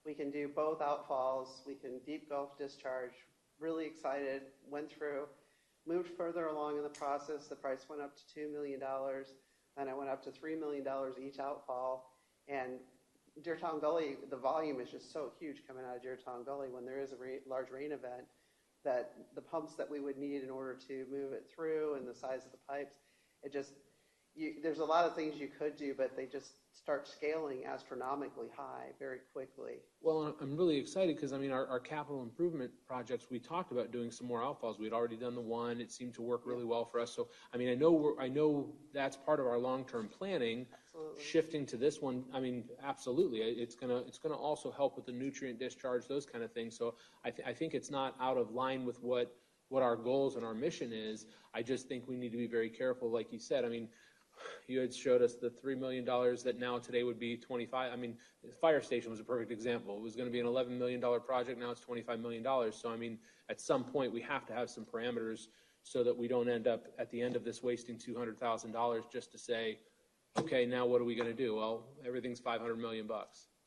we can do both outfalls. We can deep gulf discharge. Really excited. Went through, moved further along in the process. The price went up to $2 million. Then it went up to $3 million each outfall. And Deertown Gully, the volume is just so huge coming out of Deertown Gully when there is a large rain event. that the pumps that we would need in order to move it through and the size of the pipes, it just, there's a lot of things you could do, but they just start scaling astronomically high very quickly. Well, I'm really excited because, I mean, our capital improvement projects, we talked about doing some more outfalls. We'd already done the one. It seemed to work really well for us. So, I mean, I know that's part of our long-term planning. Absolutely. Shifting to this one, I mean, absolutely. It's gonna also help with the nutrient discharge, those kind of things. So I think it's not out of line with what our goals and our mission is. I just think we need to be very careful, like you said. I mean, you had showed us the $3 million that now today would be 25. I mean, the fire station was a perfect example. It was going to be an $11 million project. Now it's $25 million. So, I mean, at some point we have to have some parameters so that we don't end up at the end of this wasting $200,000 just to say, okay, now what are we going to do? Well, everything's $500 million.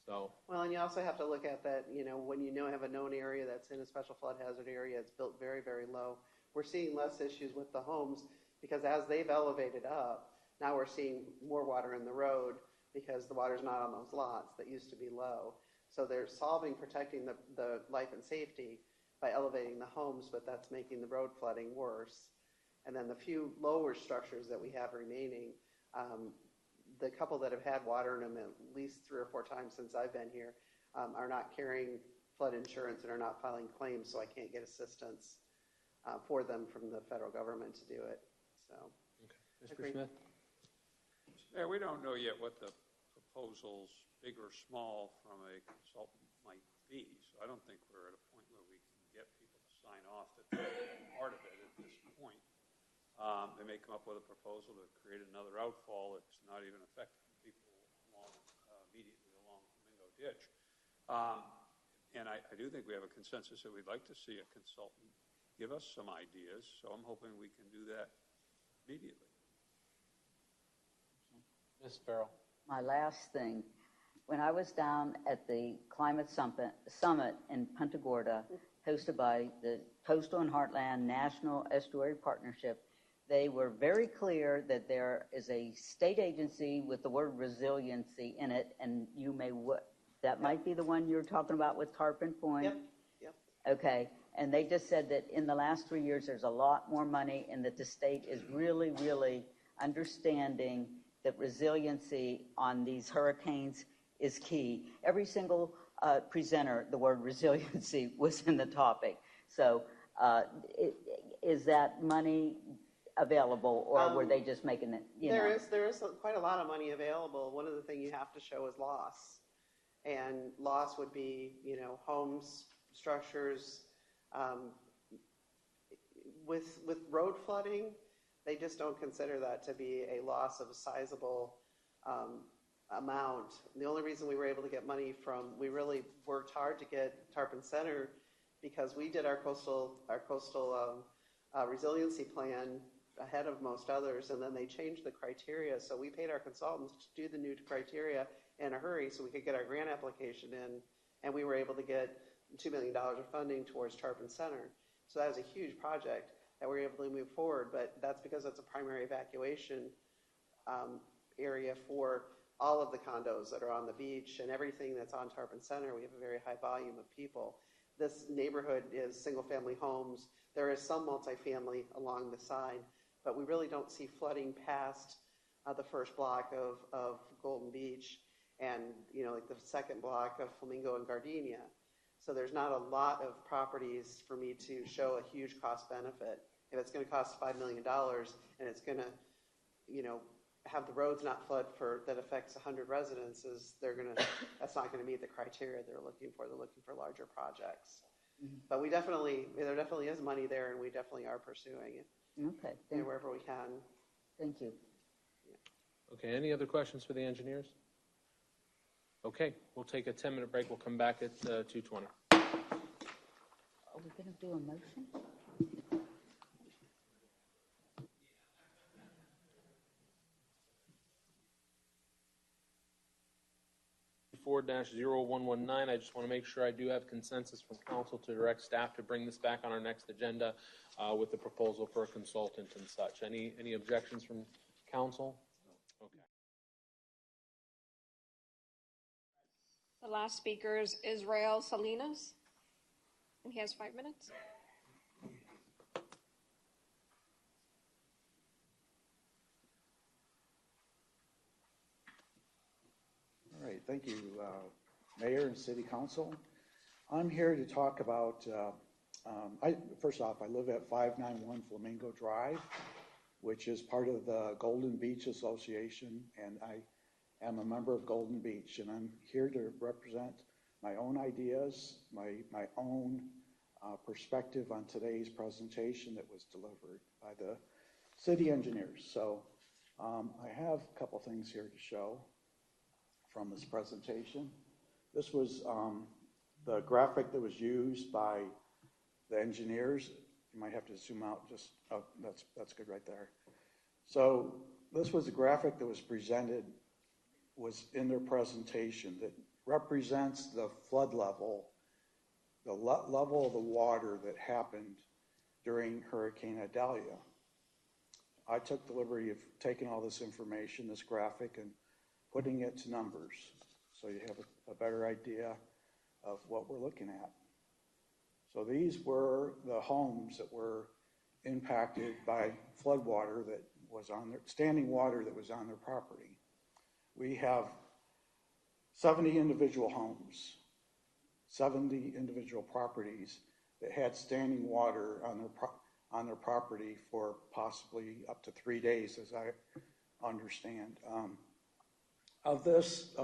So. Well, and you also have to look at that, when have a known area that's in a special flood hazard area, it's built very, very low. We're seeing less issues with the homes because as they've elevated up, now we're seeing more water in the road because the water's not on those lots that used to be low. So they're protecting the life and safety by elevating the homes, but that's making the road flooding worse. And then the few lower structures that we have remaining, the couple that have had water in them at least 3 or 4 times since I've been here are not carrying flood insurance and are not filing claims, so I can't get assistance for them from the federal government to do it. So, Okay. Mr. Agreed. Smith? Yeah, we don't know yet what the proposals, big or small, from a consultant might be. So I don't think we're at a point where we can get people to sign off that they're part of it at this point. They may come up with a proposal to create another outfall that's not even affecting people immediately along Flamingo Ditch. And I do think we have a consensus that we'd like to see a consultant give us some ideas. So I'm hoping we can do that immediately. Ms. Farrell? My last thing, when I was down at the Climate Summit in Punta Gorda, hosted by the Coastal and Heartland National Estuary Partnership, they were very clear that there is a state agency with the word resiliency in it, and that might be the one you're talking about with Tarpon Point? Yep. Okay, and they just said that in the last 3 years, there's a lot more money and that the state is really, really understanding that resiliency on these hurricanes is key. Every single presenter, the word resiliency was in the topic. So is that money available, or were they just making it, There is quite a lot of money available. One of the things you have to show is loss. And loss would be, homes, structures. With road flooding, they just don't consider that to be a loss of a sizable amount. The only reason we were able to get money we really worked hard to get Tarpon Center because we did our coastal resiliency plan ahead of most others, and then they changed the criteria. So we paid our consultants to do the new criteria in a hurry so we could get our grant application in, and we were able to get $2 million of funding towards Tarpon Center. So that was a huge project that we were able to move forward, but that's because it's a primary evacuation area for all of the condos that are on the beach and everything that's on Tarpon Center. We have a very high volume of people. This neighborhood is single-family homes. There is some multifamily along the side, but we really don't see flooding past the first block of Golden Beach and, like the second block of Flamingo and Gardenia. So there's not a lot of properties for me to show a huge cost benefit. If it's going to cost $5 million and it's going to, have the roads not flood that affects 100 residences, that's not going to meet the criteria they're looking for. They're looking for larger projects. Mm-hmm. But there definitely is money there, and we definitely are pursuing it. Okay. Wherever we can. Thank you. Yeah. Okay, any other questions for the engineers? Okay, we'll take a 10-minute break. We'll come back at 2:20. Are we going to do a motion? 4-0119. I just want to make sure I do have consensus from council to direct staff to bring this back on our next agenda with the proposal for a consultant and such. Any objections from council? Okay. The last speaker is Israel Salinas, and he has 5 minutes. Thank you, Mayor and City Council. I'm here to talk about, first off, I live at 591 Flamingo Drive, which is part of the Golden Beach Association, and I am a member of Golden Beach, and I'm here to represent my own ideas, my own perspective on today's presentation that was delivered by the city engineers. So I have a couple things here to show from this presentation. This was the graphic that was used by the engineers. You might have to zoom out just, oh, that's good right there. So this was a graphic that was presented, was in their presentation that represents the flood level, the level of the water that happened during Hurricane Idalia. I took the liberty of taking all this information, this graphic, and putting it to numbers so you have a better idea of what we're looking at. So these were the homes that were impacted by flood water that was on their, standing water that was on their property. We have 70 individual homes, 70 individual properties that had standing water on their property for possibly up to 3 days, as I understand. Of this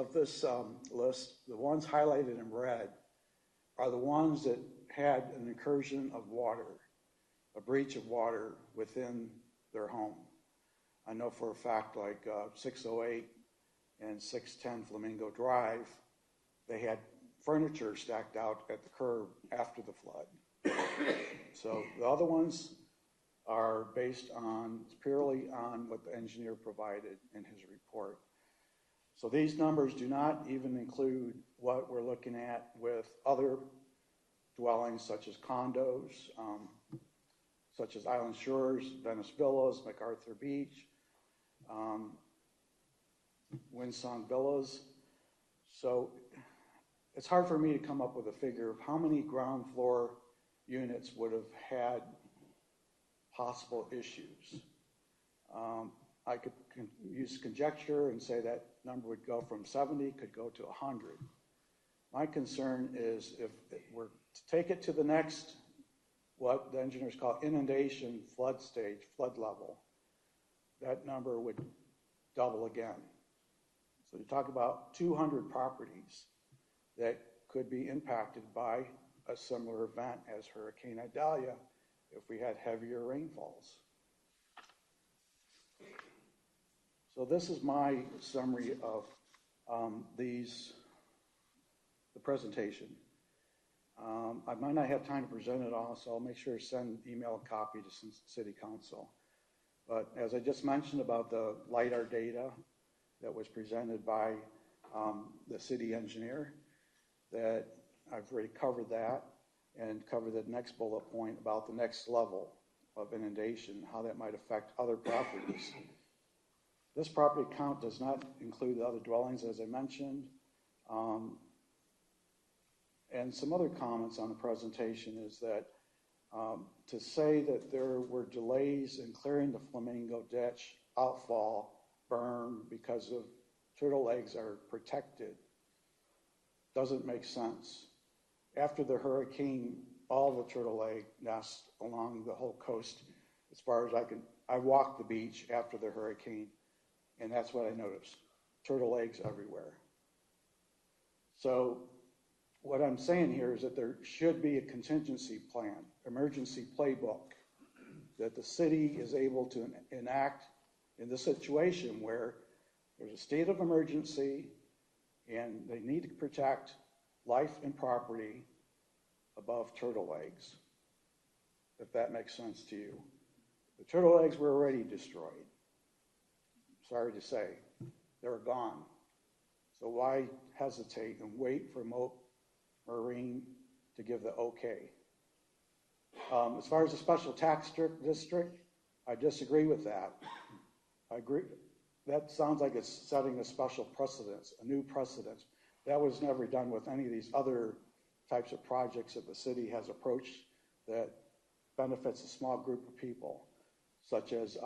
list, the ones highlighted in red are the ones that had an incursion of water, a breach of water within their home. I know for a fact, like 608 and 610 Flamingo Drive, they had furniture stacked out at the curb after the flood. So the other ones are based on, purely on what the engineer provided in his report. So these numbers do not even include what we're looking at with other dwellings such as condos, such as Island Shores, Venice Villas, MacArthur Beach, Windsong Villas. So it's hard for me to come up with a figure of how many ground floor units would have had possible issues. I could use conjecture and say that number would go from 70, could go to 100. My concern is if we're to take it to the next, what the engineers call inundation flood stage, flood level, that number would double again. So you talk about 200 properties that could be impacted by a similar event as Hurricane Idalia if we had heavier rainfalls. So this is my summary of the presentation. I might not have time to present it all, so I'll make sure to send email a copy to City Council. But as I just mentioned about the LIDAR data that was presented by the city engineer, that I've already covered that and covered the next bullet point about the next level of inundation, how that might affect other properties. This property count does not include the other dwellings, as I mentioned. And some other comments on the presentation is that to say that there were delays in clearing the Flamingo Ditch outfall berm because of turtle eggs are protected doesn't make sense. After the hurricane, all the turtle egg nests along the whole coast, as far as I walked the beach after the hurricane, and that's what I noticed, turtle eggs everywhere. So what I'm saying here is that there should be a contingency plan, emergency playbook that the city is able to enact in this situation where there's a state of emergency and they need to protect life and property above turtle eggs, if that makes sense to you. The turtle eggs were already destroyed. Sorry to say, they were gone. So why hesitate and wait for Marine to give the okay? As far as the special tax district, I disagree with that. I agree. That sounds like it's setting a special precedence, a new precedence. That was never done with any of these other types of projects that the city has approached that benefits a small group of people, such as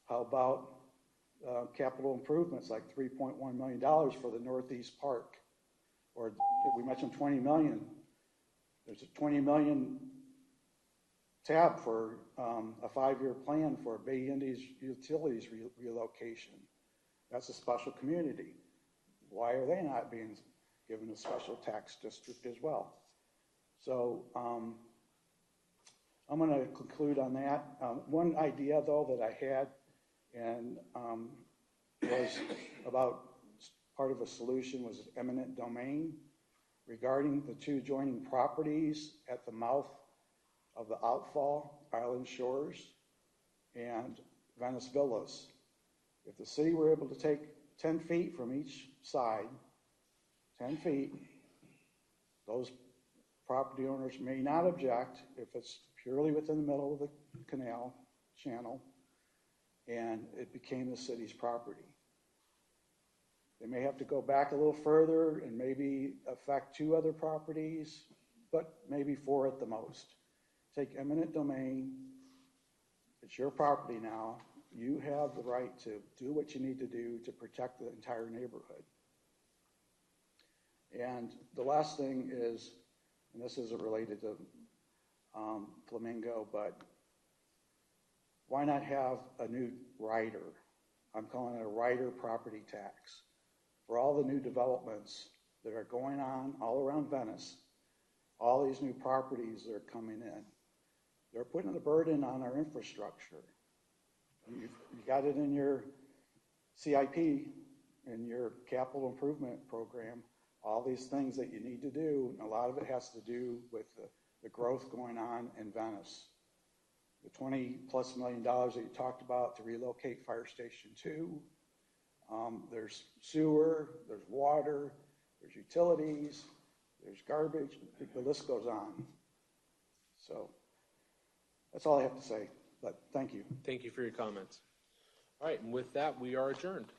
how about capital improvements like $3.1 million for the Northeast Park. Or we mentioned 20 million. There's a 20 million tab for a 5-year plan for Bay Indies utilities relocation. That's a special community. Why are they not being given a special tax district as well? So I'm going to conclude on that. One idea, though, that I had and was about part of a solution was eminent domain regarding the 2 adjoining properties at the mouth of the outfall, Island Shores, and Venice Villas. If the city were able to take 10 feet from each side, 10 feet, those property owners may not object if it's purely within the middle of the canal channel and it became the city's property. They may have to go back a little further and maybe affect 2 other properties, but maybe 4 at the most. Take eminent domain. It's your property now. You have the right to do what you need to do to protect the entire neighborhood. And the last thing is, and this isn't related to Flamingo, but why not have a new rider? I'm calling it a rider property tax for all the new developments that are going on all around Venice, all these new properties that are coming in. They're putting a burden on our infrastructure. You got it in your CIP, in your capital improvement program, all these things that you need to do, and a lot of it has to do with the growth going on in Venice. The $20+ million that you talked about to relocate Fire Station 2, there's sewer, there's water, there's utilities, there's garbage, the list goes on. So that's all I have to say, but thank you. Thank you for your comments. All right, and with that, we are adjourned.